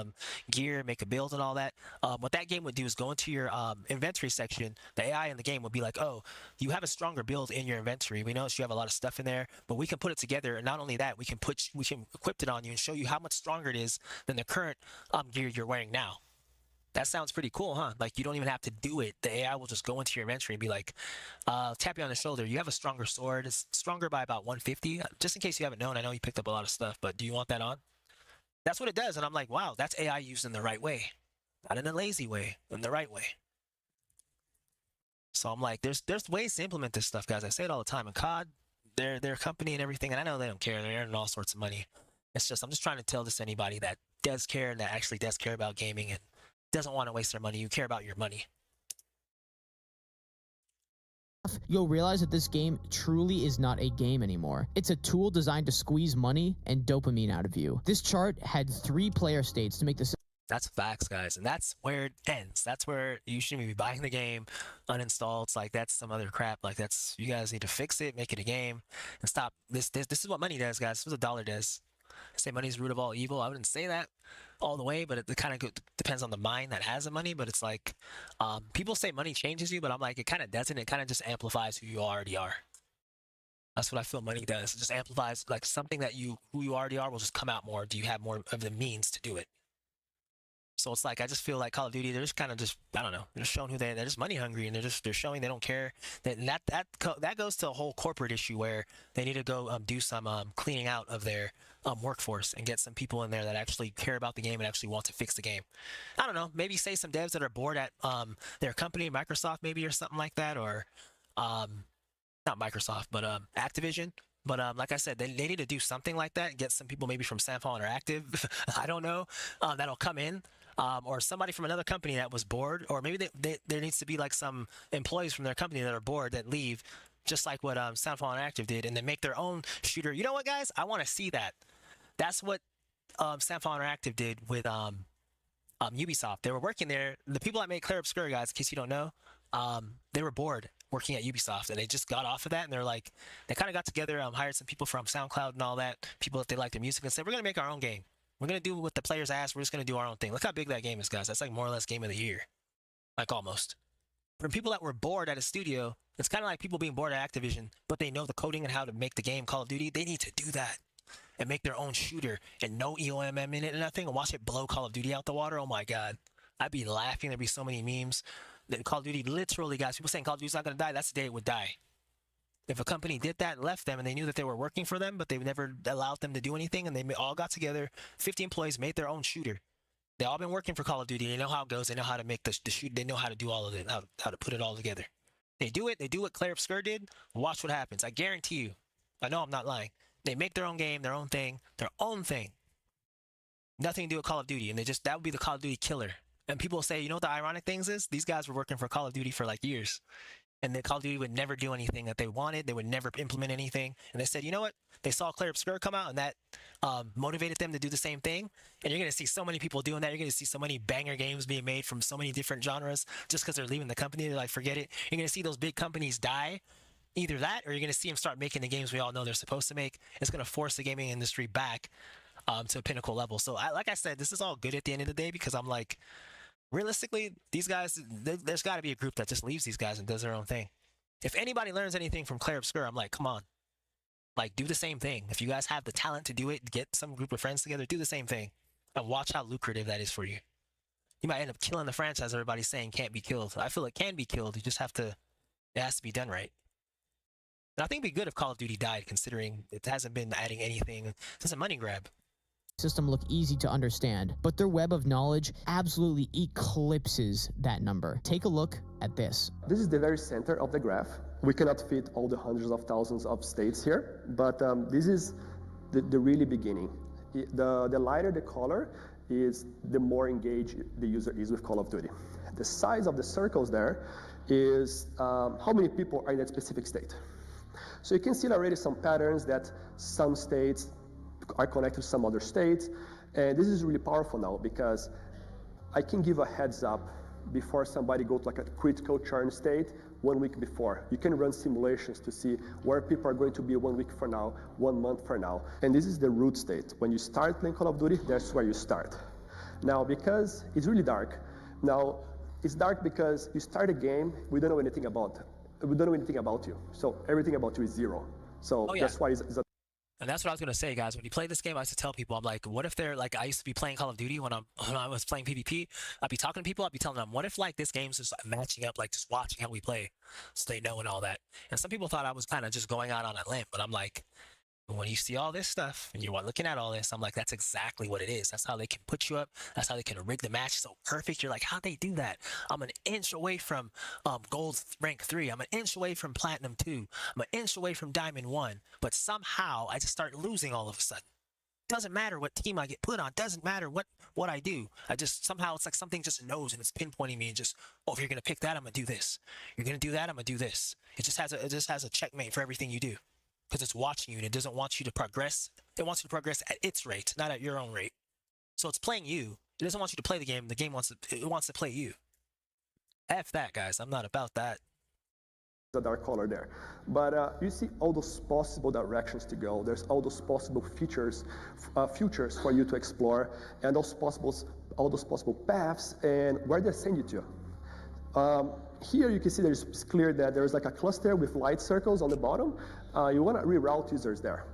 gear, make a build and all that. What that game would do is go into your inventory section. The AI in the game would be like, oh, you have a stronger build in your inventory. We notice you have a lot of stuff in there, but we can put it together. And not only that, we can equip it on you and show you how much stronger it is than the current gear you're wearing now. That sounds pretty cool, huh? Like, you don't even have to do it. The AI will just go into your inventory and be like, tap you on the shoulder. You have a stronger sword. It's stronger by about 150. Just in case you haven't known, I know you picked up a lot of stuff, but do you want that on? That's what it does. And I'm like, wow, that's AI used in the right way. Not in a lazy way, in the right way. So I'm like, there's ways to implement this stuff, guys. I say it all the time. And COD, their company and everything, and I know they don't care. They're earning all sorts of money. It's just, I'm just trying to tell this to anybody that does care and that actually does care about gaming and doesn't want to waste their money. You care about your money. you'll realize that this game truly is not a game anymore. It's a tool designed to squeeze money and dopamine out of you. This chart had 3 player states to make this. That's facts, guys, and that's where it ends. That's where you shouldn't be buying the game, uninstall. It's like that's some other crap. Like that's, you guys need to fix it, make it a game, and stop. This is what money does, guys. This is what a dollar does. I say money's the root of all evil. I wouldn't say that all the way, but it kind of depends on the mind that has the money. But it's like people say money changes you, but I'm like, it kind of doesn't. It kind of just amplifies who you already are. That's what I feel money does. It just amplifies, like, something that who you already are will just come out more. Do you have more of the means to do it? So it's like, I just feel like Call of Duty, they're just kind of just, I don't know, they're just showing they're just money hungry, and they're showing they don't care. That goes to a whole corporate issue where they need to go do some cleaning out of their workforce and get some people in there that actually care about the game and actually want to fix the game. I don't know, maybe say some devs that are bored at their company, Microsoft maybe, or something like that, or not Microsoft, but Activision. But like I said, they need to do something like that. Get some people maybe from Samsung or Active, I don't know, that'll come in, or somebody from another company that was bored, or maybe there needs to be like some employees from their company that are bored that leave, just like what Samsung and Active did, and they make their own shooter. You know what, guys? I want to see that. That's what Samsung Interactive did with Ubisoft. They were working there. The people that made Clair Obscur, guys, in case you don't know, they were bored working at Ubisoft, and they just got off of that. And they're like, they kind of got together, hired some people from SoundCloud and all that, people that they like their music, and said, we're gonna make our own game. We're gonna do what the players ask. We're just gonna do our own thing. Look how big that game is, guys. That's like more or less game of the year, like almost. From people that were bored at a studio, it's kind of like people being bored at Activision, but they know the coding and how to make the game Call of Duty. They need to do that and make their own shooter and no EOMM in it and nothing, and watch it blow Call of Duty out the water. Oh my God. I'd be laughing. There'd be so many memes that Call of Duty literally, guys, people saying Call of Duty's not going to die. That's the day it would die. If a company did that and left them and they knew that they were working for them, but they never allowed them to do anything, and they all got together, 50 employees made their own shooter. They all been working for Call of Duty. They know how it goes. They know how to make the shoot. They know how to do all of it, how to put it all together. They do it. They do what Clair Obscur did. Watch what happens. I guarantee you. I know I'm not lying. They make their own game, their own thing. Nothing to do with Call of Duty. And that would be the Call of Duty killer. And people say, you know what the ironic things is? These guys were working for Call of Duty for like years. And the Call of Duty would never do anything that they wanted. They would never implement anything. And they said, you know what? They saw Clair Obscur come out, and that motivated them to do the same thing. And you're going to see so many people doing that. You're going to see so many banger games being made from so many different genres just because they're leaving the company. They're like, forget it. You're going to see those big companies die. Either that, or you're going to see them start making the games we all know they're supposed to make. It's going to force the gaming industry back to a pinnacle level. So, like I said, this is all good at the end of the day, because I'm like, realistically, these guys, there's got to be a group that just leaves these guys and does their own thing. If anybody learns anything from Clair Obscur, I'm like, come on. Like, do the same thing. If you guys have the talent to do it, get some group of friends together, do the same thing. And watch how lucrative that is for you. You might end up killing the franchise everybody's saying can't be killed. I feel it can be killed. You just have to, it has to be done right. And I think it'd be good if Call of Duty died, considering it hasn't been adding anything. It's just a money grab. System look easy to understand, but their web of knowledge absolutely eclipses that number. Take a look at this. This is the very center of the graph. We cannot fit all the hundreds of thousands of states here, but this is the really beginning. The lighter the color is, the more engaged the user is with Call of Duty. The size of the circles there is how many people are in that specific state. So you can see already some patterns that some states are connected to some other states. And this is really powerful now, because I can give a heads up before somebody goes to like a critical churn state 1 week before. You can run simulations to see where people are going to be 1 week from now, 1 month from now. And this is the root state. When you start playing Call of Duty, that's where you start. Now, because it's really dark, now it's dark because you start a game, we don't know anything about you. So everything about you is zero. So that's why it's a. And that's what I was going to say, guys. When you play this game, I used to tell people, I'm like, what if they're like, I used to be playing Call of Duty when I was playing PvP. I'd be talking to people, I'd be telling them, what if like this game's just matching up, like just watching how we play, so they know and all that. And some people thought I was kind of just going out on a limb, but I'm like, when you see all this stuff and you're looking at all this, I'm like, that's exactly what it is. That's how they can put you up. That's how they can rig the match so perfect. You're like, how'd they do that? I'm an inch away from gold rank 3. I'm an inch away from platinum 2. I'm an inch away from diamond 1. But somehow I just start losing all of a sudden. Doesn't matter what team I get put on. Doesn't matter what I do. I just, somehow it's like something just knows and it's pinpointing me and just, oh, if you're going to pick that, I'm going to do this. You're going to do that, I'm going to do this. It just has a checkmate for everything you do. Because it's watching you and it doesn't want you to progress. It wants you to progress at its rate, not at your own rate. So it's playing you. It doesn't want you to play the game. The game wants to play you. F that, guys. I'm not about that. The dark color there. But you see all those possible directions to go. There's all those possible futures for you to explore, and all those possible paths, and where they send you to. Here you can see it's clear that there's like a cluster with light circles on the bottom. You want to reroute users there.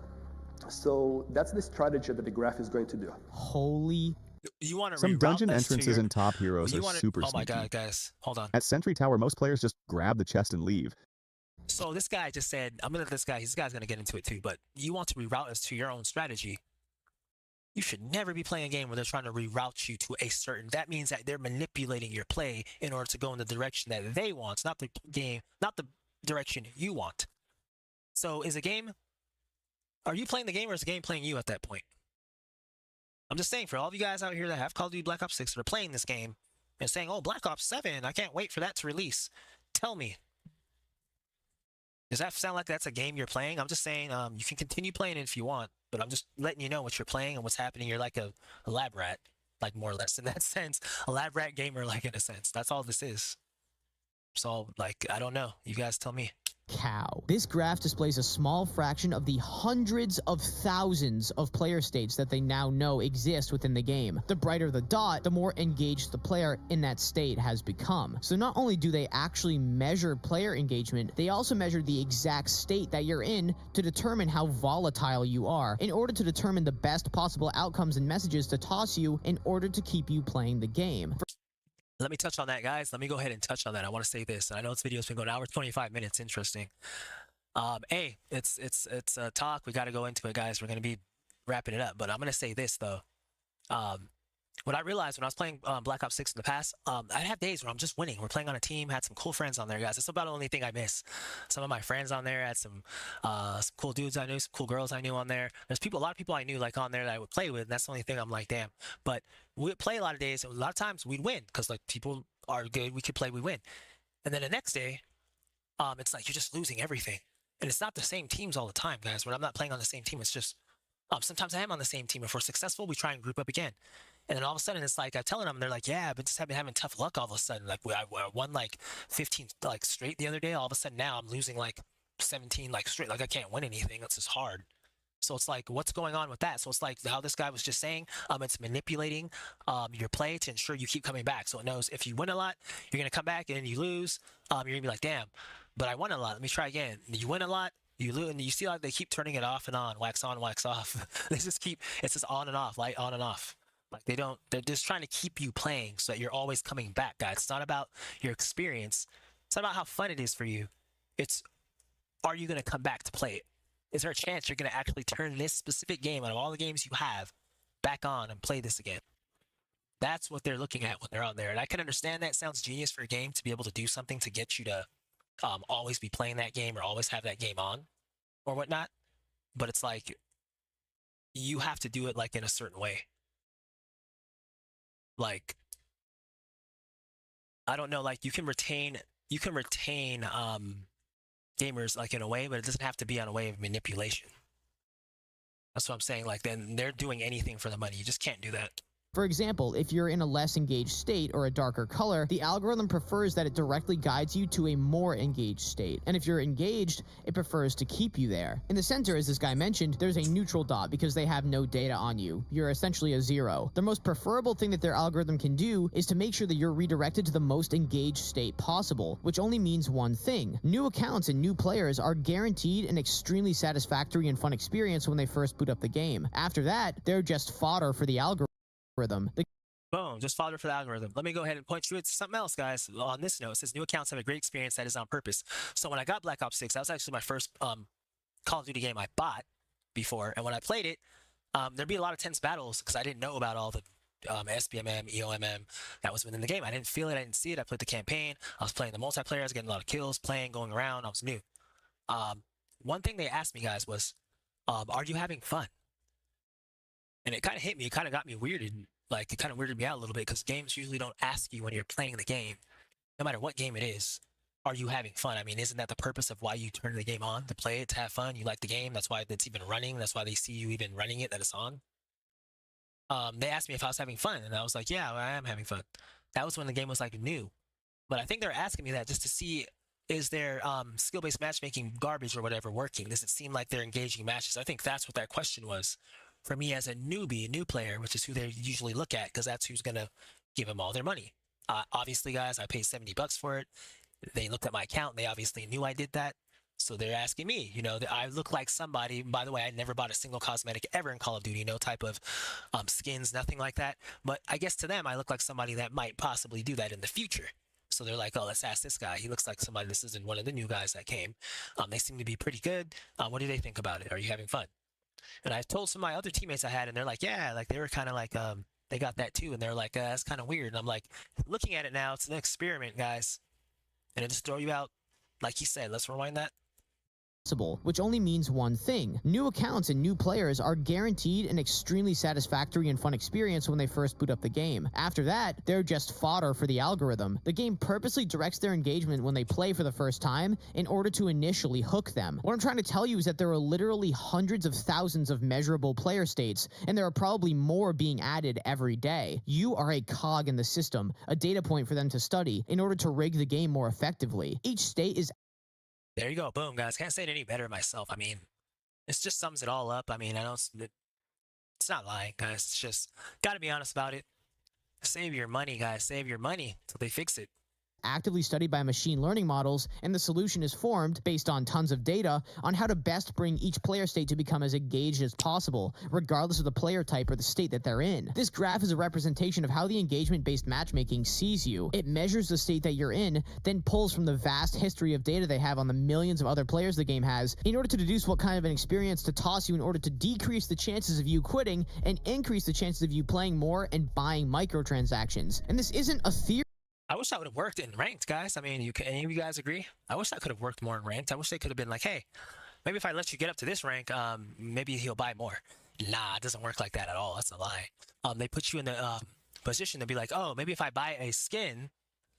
So that's the strategy that the graph is going to do. Holy. You want to Some dungeon entrances and top heroes are super Oh my sneaky. God, guys. Hold on. At Sentry Tower, most players just grab the chest and leave. So this guy just said, I'm going to let this guy's going to get into it too, but you want to reroute us to your own strategy. You should never be playing a game where they're trying to reroute you to a certain. That means that they're manipulating your play in order to go in the direction that they want, not the direction you want. So is a game Are you playing the game or is the game playing you at that point? I'm just saying, for all of you guys out here that have Call of Duty Black Ops 6 that are playing this game and saying, oh, Black Ops 7, I can't wait for that to release. Tell me, does that sound like that's a game you're playing? I'm just saying, you can continue playing it if you want, but I'm just letting you know what you're playing and what's happening. You're like a lab rat, like more or less in that sense. A lab rat gamer, like in a sense. That's all this is. So, like, I don't know. You guys tell me. Cow. This graph displays a small fraction of the hundreds of thousands of player states that they now know exist within the game. The brighter the dot, the more engaged the player in that state has become. So not only do they actually measure player engagement, they also measure the exact state that you're in to determine how volatile you are, in order to determine the best possible outcomes and messages to toss you in order to keep you playing the game. Let me touch on that, guys. Let me go ahead and touch on that. I want to say this. I know this video's been going an hour 25 minutes. Interesting. Hey, it's a talk. We got to go into it, guys. We're going to be wrapping it up. But I'm going to say this, though. What I realized when I was playing Black Ops 6 in the past, I'd have days where I'm just winning. We're playing on a team, had some cool friends on there, guys. That's about the only thing I miss. Some of my friends on there, had some cool dudes I knew, some cool girls I knew on there. There's a lot of people I knew like on there that I would play with, and that's the only thing I'm like, damn. But we'd play a lot of days, and a lot of times we'd win, because like people are good, we could play, we win. And then the next day, it's like you're just losing everything. And it's not the same teams all the time, guys. When I'm not playing on the same team, it's just sometimes I am on the same team. If we're successful, we try and group up again. And then all of a sudden, it's like I'm telling them, they're like, "Yeah, but just have been having tough luck all of a sudden. Like I won like 15 like straight the other day. All of a sudden now I'm losing like 17 like straight. Like I can't win anything. That's just hard." So it's like, what's going on with that? So it's like how this guy was just saying, it's manipulating your play to ensure you keep coming back. So it knows if you win a lot, you're gonna come back, and you lose, you're gonna be like, "Damn, but I won a lot. Let me try again." And you win a lot. You lose, and you see like they keep turning it off and on, wax on, wax off. They just keep, it's just on and off, light on and off. Like they're just trying to keep you playing so that you're always coming back, guys. It's not about your experience. It's not about how fun it is for you. It's, are you going to come back to play it? Is there a chance you're going to actually turn this specific game out of all the games you have back on and play this again? That's what they're looking at when they're on there. And I can understand that sounds genius for a game to be able to do something to get you to always be playing that game or always have that game on or whatnot. But it's like, you have to do it like in a certain way. Like, I don't know, like you can retain gamers like in a way, but it doesn't have to be on a way of manipulation. That's what I'm saying. Like, then they're doing anything for the money. You just can't do that. For example, if you're in a less engaged state or a darker color, the algorithm prefers that it directly guides you to a more engaged state. And if you're engaged, it prefers to keep you there. In the center, as this guy mentioned, there's a neutral dot because they have no data on you. You're essentially a zero. The most preferable thing that their algorithm can do is to make sure that you're redirected to the most engaged state possible, which only means one thing. New accounts and new players are guaranteed an extremely satisfactory and fun experience when they first boot up the game. After that, they're just fodder for the algorithm. Boom, just fodder for the algorithm. Let me go ahead and point you to something else, guys. On this note, it says new accounts have a great experience that is on purpose. So when I got Black Ops 6, that was actually my first Call of Duty game I bought before. And when I played it, there'd be a lot of tense battles because I didn't know about all the SBMM, EOMM that was within the game. I didn't feel it. I didn't see it. I played the campaign. I was playing the multiplayer. I was getting a lot of kills, playing, going around. I was new. One thing they asked me, guys, was, are you having fun? And it kind of hit me. It kind of got me weirded. Like, it kind of weirded me out a little bit because games usually don't ask you when you're playing the game, no matter what game it is, are you having fun? I mean, isn't that the purpose of why you turn the game on? To play it, to have fun? You like the game. That's why it's even running. That's why they see you even running it, that it's on. They asked me if I was having fun, and I was like, yeah, I am having fun. That was when the game was like new. But I think they're asking me that just to see, is their skill-based matchmaking garbage or whatever working? Does it seem like they're engaging matches? I think that's what that question was. For me as a newbie, a new player, which is who they usually look at, because that's who's going to give them all their money. Obviously, guys, I paid $70 for it. They looked at my account. They obviously knew I did that. So they're asking me, you know, I look like somebody. By the way, I never bought a single cosmetic ever in Call of Duty, no type of skins, nothing like that. But I guess to them, I look like somebody that might possibly do that in the future. So they're like, oh, let's ask this guy. He looks like somebody, this isn't one of the new guys that came. They seem to be pretty good. What do they think about it? Are you having fun? And I told some of my other teammates I had, and they're like, yeah, like they were kind of like, they got that too. And they're like, that's kind of weird. And I'm like, looking at it now, it's an experiment, guys. And it just throw you out. Like he said, let's rewind that. which only means one thing. New accounts and new players are guaranteed an extremely satisfactory and fun experience when they first boot up the game. After that, they're just fodder for the algorithm. The game purposely directs their engagement when they play for the first time in order to initially hook them. What I'm trying to tell you is that there are literally hundreds of thousands of measurable player states, and there are probably more being added every day. You are a cog in the system, a data point for them to study in order to rig the game more effectively. Each state is There you go. Boom, guys. Can't say it any better myself. I mean, it just sums it all up. I mean, I know it's not lying, guys. It's just got to be honest about it. Save your money, guys. Save your money till they fix it. actively studied by machine learning models, and the solution is formed based on tons of data on how to best bring each player state to become as engaged as possible, regardless of the player type or the state that they're in. This graph is a representation of how the engagement-based matchmaking sees you. It measures the state that you're in, then pulls from the vast history of data they have on the millions of other players the game has in order to deduce what kind of an experience to toss you in order to decrease the chances of you quitting and increase the chances of you playing more and buying microtransactions. And this isn't a theory. I wish that would have worked in ranked, guys. I mean, any of you guys agree? I wish that could have worked more in ranked. I wish they could have been like, hey, maybe if I let you get up to this rank, maybe he'll buy more. Nah, it doesn't work like that at all. That's a lie. They put you in the position to be like, oh, maybe if I buy a skin,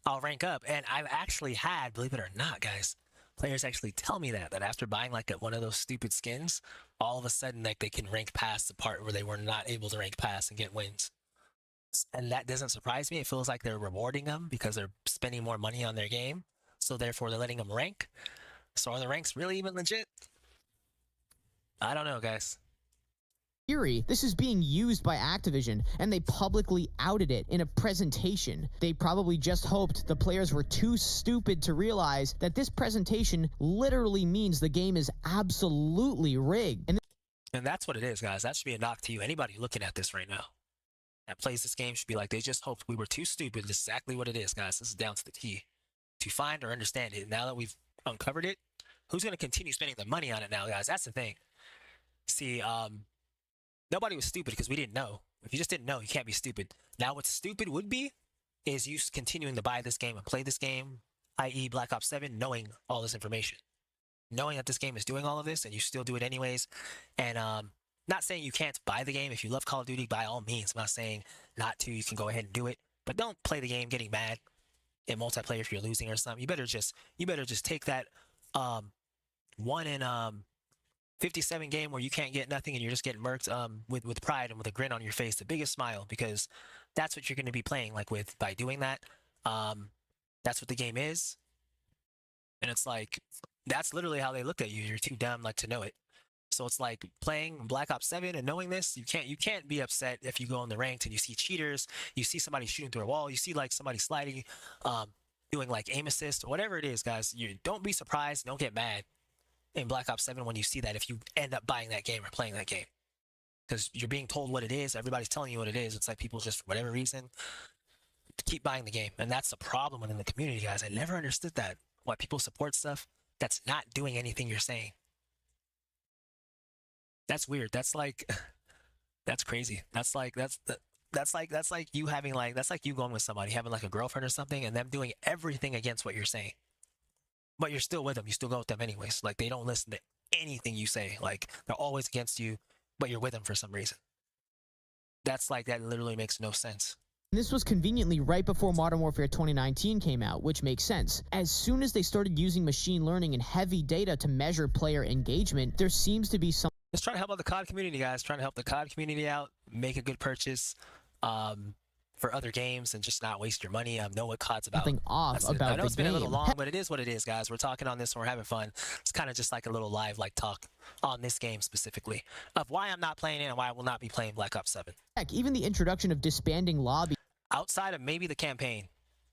I'll rank up. And I've actually had, believe it or not, guys, players actually tell me that after buying like one of those stupid skins, all of a sudden like they can rank past the part where they were not able to rank past and get wins. And that doesn't surprise me. It feels like they're rewarding them because they're spending more money on their game. So therefore they're letting them rank. So are the ranks really even legit? I don't know, guys. Theory, this is being used by Activision, and they publicly outed it in a presentation. They probably just hoped the players were too stupid to realize that this presentation literally means the game is absolutely rigged. And that's what it is, guys. That should be a knock to you. Anybody looking at this right now that plays this game should be like, they just hoped we were too stupid. This is exactly what it is, guys. This is down to the T to find or understand it. Now that we've uncovered it, who's going to continue spending the money on it now, guys? That's the thing. See, nobody was stupid because we didn't know. If you just didn't know, you can't be stupid. Now what stupid would be is you continuing to buy this game and play this game, i.e. Black Ops 7, knowing all this information. Knowing that this game is doing all of this and you still do it anyways. And not saying you can't buy the game. If you love Call of Duty, by all means. I'm not saying not to. You can go ahead and do it. But don't play the game getting mad in multiplayer if you're losing or something. You better just take that 1 in 57 game where you can't get nothing and you're just getting murked with pride and with a grin on your face, the biggest smile, because that's what you're going to be playing like with by doing that. That's what the game is. And it's like, that's literally how they look at you. You're too dumb like to know it. So it's like playing Black Ops 7 and knowing this, you can't be upset if you go on the ranked and you see cheaters, you see somebody shooting through a wall, you see like somebody sliding, doing like aim assist, whatever it is, guys. You don't be surprised, don't get mad in Black Ops 7 when you see that if you end up buying that game or playing that game. Because you're being told what it is, everybody's telling you what it is. It's like people just, for whatever reason, keep buying the game. And that's the problem within the community, guys. I never understood that. Why people support stuff that's not doing anything you're saying. That's weird. That's like, that's crazy. That's like you having like, that's like you going with somebody, having like a girlfriend or something, and them doing everything against what you're saying. But you're still with them. You still go with them anyways. Like, they don't listen to anything you say. Like, they're always against you, but you're with them for some reason. That's like, that literally makes no sense. This was conveniently right before Modern Warfare 2019 came out, which makes sense. As soon as they started using machine learning and heavy data to measure player engagement, there seems to be some... Just trying to help out the COD community, guys. Trying to help the COD community out, make a good purchase for other games, and just not waste your money. Know what COD's about. Something off That's about I know the it's been game. a little long, but it is what it is, guys. We're talking on this and we're having fun. It's kind of just like a little live like talk on this game specifically of why I'm not playing it and why I will not be playing Black Ops 7. Heck, even the introduction of disbanding lobbies Outside of maybe the campaign.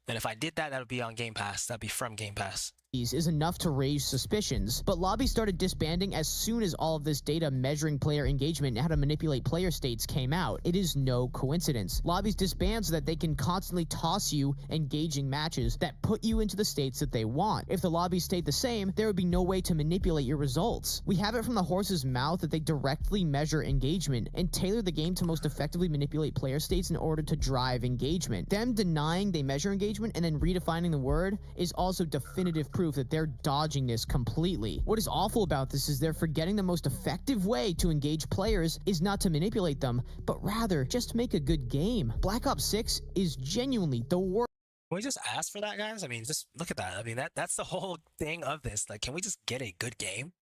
And if I did that, that would be on Game Pass. That'd be from Game Pass. is enough to raise suspicions, but lobbies started disbanding as soon as all of this data measuring player engagement and how to manipulate player states came out. It is no coincidence. Lobbies disband so that they can constantly toss you engaging matches that put you into the states that they want. If the lobbies stayed the same, there would be no way to manipulate your results. We have it from the horse's mouth that they directly measure engagement and tailor the game to most effectively manipulate player states in order to drive engagement. Them denying they measure engagement and then redefining the word is also definitive proof proof that they're dodging this completely. What is awful about this is they're forgetting the most effective way to engage players is not to manipulate them, but rather just make a good game. Black Ops 6 is genuinely the worst. Can we just ask for that, guys? I mean, just look at that. I mean, that's the whole thing of this. Like, can we just get a good game?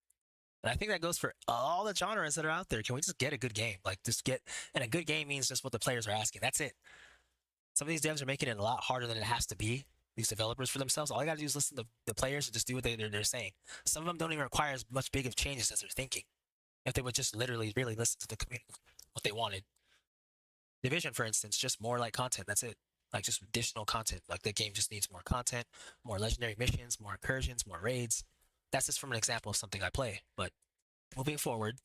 And I think that goes for all the genres that are out there. Can we just get a good game? Like, just get, and a good game means just what the players are asking. That's it. Some of these devs are making it a lot harder than it has to be. These developers for themselves, all you gotta do is listen to the players and just do what they're saying. Some of them don't even require as much big of changes as they're thinking. If they would just literally really listen to the community, what they wanted. Division, for instance, just more like content. That's it. Like just additional content. Like the game just needs more content, more legendary missions, more incursions, more raids. That's just from an example of something I play. But moving forward,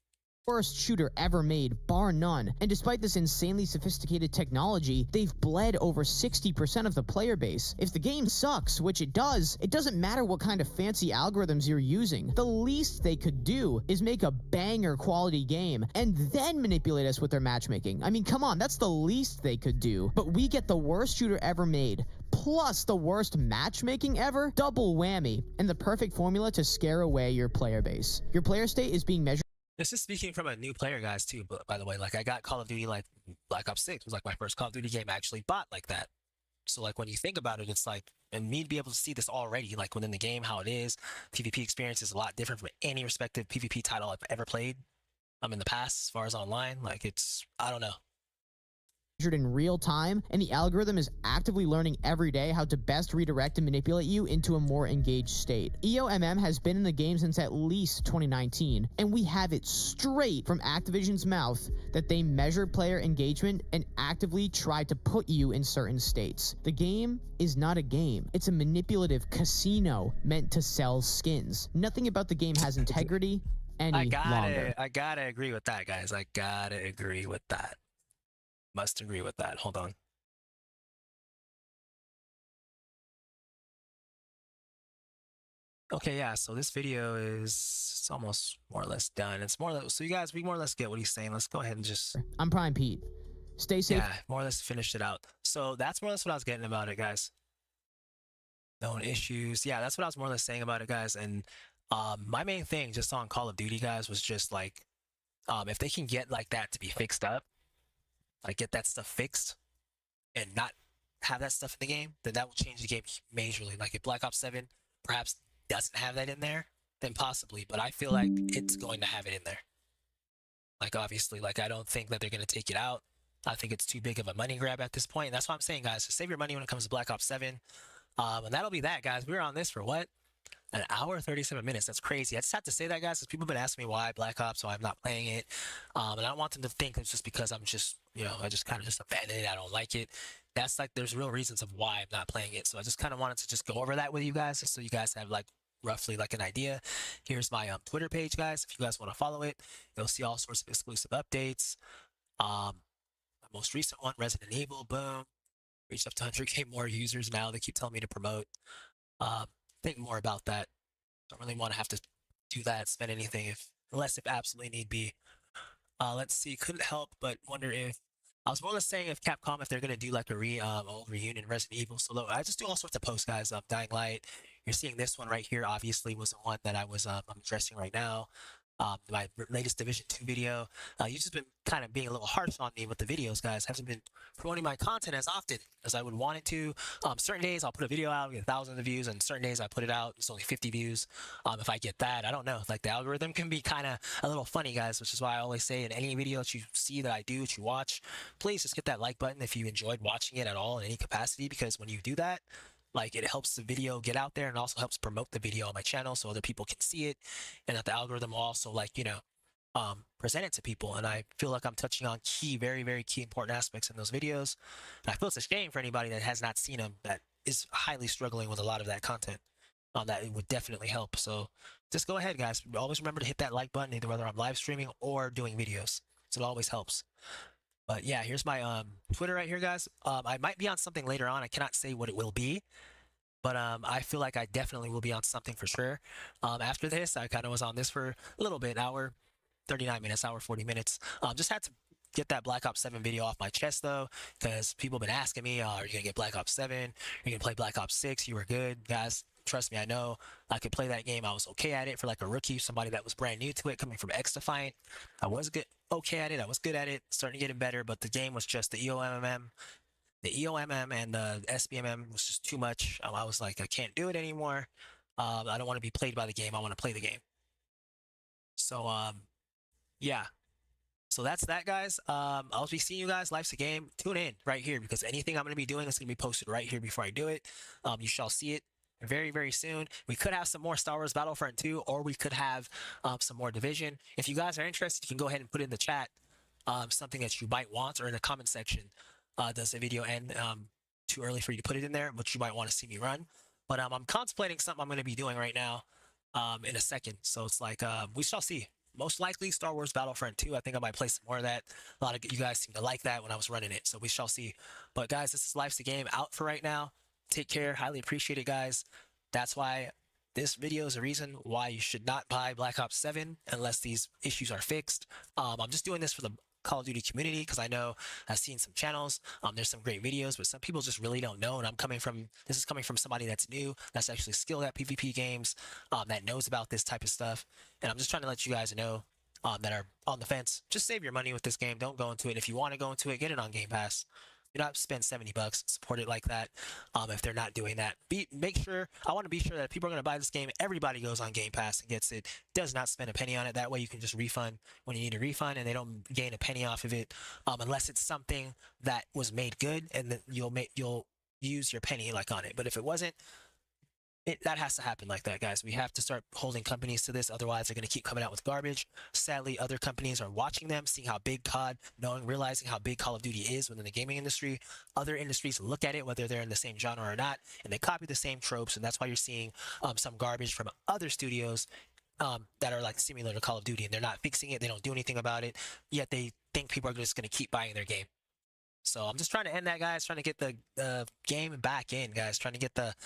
worst shooter ever made, bar none. And despite this insanely sophisticated technology, they've bled over 60% of the player base. If the game sucks, which it doesn't matter what kind of fancy algorithms you're using. The least they could do is make a banger quality game and then manipulate us with their matchmaking. I mean, come on, that's the least they could do. But we get the worst shooter ever made, plus the worst matchmaking ever? Double whammy, and the perfect formula to scare away your player base. Your player state is being measured. this is speaking from a new player, guys, too. But by the way, like I got Call of Duty, like Black Ops 6 was like my first Call of Duty game I actually bought like that. So like when you think about it, it's like, and me to be able to see this already, like within the game, how it is, PvP experience is a lot different from any respective PvP title I've ever played. In the past, as far as online, like it's, I don't know. In real time, and the algorithm is actively learning every day how to best redirect and manipulate you into a more engaged state. EOMM has been in the game since at least 2019, and we have it straight from Activision's mouth that they measure player engagement and actively try to put you in certain states. The game is not a game. It's a manipulative casino meant to sell skins. Nothing about the game has integrity any longer. I gotta agree with that, guys. I gotta agree with that. Must agree with that. Hold on. Okay, yeah, so this video is, it's almost more or less done. It's more or less, so you guys, we more or less get what he's saying. Let's go ahead and just... I'm Prime Pete. Stay safe. Yeah, more or less finished it out. So that's more or less what I was getting about it, guys. Known issues. Yeah, that's what I was more or less saying about it, guys. And my main thing just on Call of Duty, guys, was just like, if they can get like that to be fixed up, like get that stuff fixed and not have that stuff in the game, then that will change the game majorly. Like if Black Ops 7 perhaps doesn't have that in there, then possibly, but I feel like it's going to have it in there. Like obviously, like I don't think that they're going to take it out. I think it's too big of a money grab at this point. And that's what I'm saying, guys. So save your money when it comes to Black Ops 7. And that'll be that, guys. We were on this for what? An hour, 37 minutes. That's crazy. I just have to say that, guys, because people have been asking me why Black Ops, why I'm not playing it. And I don't want them to think it's just because I'm just, you know, I just kind of just abandoned it. I don't like it. That's like, there's real reasons of why I'm not playing it. So I just kind of wanted to just go over that with you guys, just so you guys have like roughly like an idea. Here's my Twitter page, guys. If you guys want to follow it, you'll see all sorts of exclusive updates. My most recent one, Resident Evil, boom. Reached up to 100K more users now. They keep telling me to promote. Think more about that. Don't really want to have to do that, spend anything unless if absolutely need be. Let's see, couldn't help but wonder if I was more or less saying if Capcom, if they're gonna do like a old reunion Resident Evil. So I just do all sorts of posts, guys. Dying Light. You're seeing this one right here. Obviously, was the one that I was I'm addressing right now. My latest Division 2 video. You've just been kind of being a little harsh on me with the videos, guys. Haven't been promoting my content as often as I would want it to. Certain days I'll put a video out, get thousands of views, and certain days I put it out, it's only 50 views. If I get that, I don't know. Like the algorithm can be kind of a little funny, guys, which is why I always say in any video that you see that I do, that you watch, please just hit that like button if you enjoyed watching it at all in any capacity, because when you do that, like it helps the video get out there and also helps promote the video on my channel so other people can see it, and that the algorithm will also, like, you know, present it to people. And I feel like I'm touching on key, very, very key important aspects in those videos. And I feel it's a shame for anybody that has not seen them, that is highly struggling with a lot of that content. That it would definitely help. So just go ahead, guys. Always remember to hit that like button, either whether I'm live streaming or doing videos. So it always helps. But yeah, here's my Twitter right here, guys. I might be on something later on. I cannot say what it will be, but I feel like I definitely will be on something for sure. After this, I kind of was on this for a little bit, hour 39 minutes, hour 40 minutes. Just had to get that Black Ops 7 video off my chest, though, because people have been asking me, are you going to get Black Ops 7? Are you going to play Black Ops 6? You were good, guys. Trust me, I know I could play that game. I was okay at it for like a rookie, somebody that was brand new to it, coming from X Defiant. I was okay at it. I was good at it, starting to get it better, but the game was just the EOMM. The EOMM and the SBMM was just too much. I was like, I can't do it anymore. I don't want to be played by the game. I want to play the game. So, yeah. So that's that, guys. I'll be seeing you guys. Life's a game. Tune in right here because anything I'm going to be doing is going to be posted right here before I do it. You shall see it very, very soon. We could have some more Star Wars Battlefront 2, or we could have some more Division. If you guys are interested, you can go ahead and put in the chat something that you might want, or in the comment section. Does the video end too early for you to put it in there, but you might want to see me run? But I'm contemplating something I'm going to be doing right now in a second. So it's like, we shall see. Most likely Star Wars Battlefront 2. I think I might play some more of that. A lot of you guys seem to like that when I was running it. So we shall see. But guys, this is Life's a Game out for right now. Take care. Highly appreciate it, guys. That's why this video is a reason why you should not buy Black Ops 7 unless these issues are fixed. I'm just doing this for the Call of Duty community because I know I've seen some channels. There's some great videos, but some people just really don't know. And this is coming from somebody that's new, that's actually skilled at PvP games, that knows about this type of stuff. And I'm just trying to let you guys know that are on the fence. Just save your money with this game. Don't go into it. If you want to go into it, get it on Game Pass. Do not spend $70. Support it like that. If they're not doing that, I want to be sure that if people are going to buy this game, everybody goes on Game Pass and gets it. Does not spend a penny on it. That way you can just refund when you need a refund, and they don't gain a penny off of it, unless it's something that was made good, and then you'll use your penny like on it. But if it wasn't, that has to happen like that, guys. We have to start holding companies to this. Otherwise, they're going to keep coming out with garbage. Sadly, other companies are watching them, seeing how big realizing how big Call of Duty is within the gaming industry. Other industries look at it, whether they're in the same genre or not, and they copy the same tropes. And that's why you're seeing some garbage from other studios that are like similar to Call of Duty, and they're not fixing it. They don't do anything about it. Yet they think people are just going to keep buying their game. So I'm just trying to end that, guys. Trying to get the game back in, guys. Trying to get the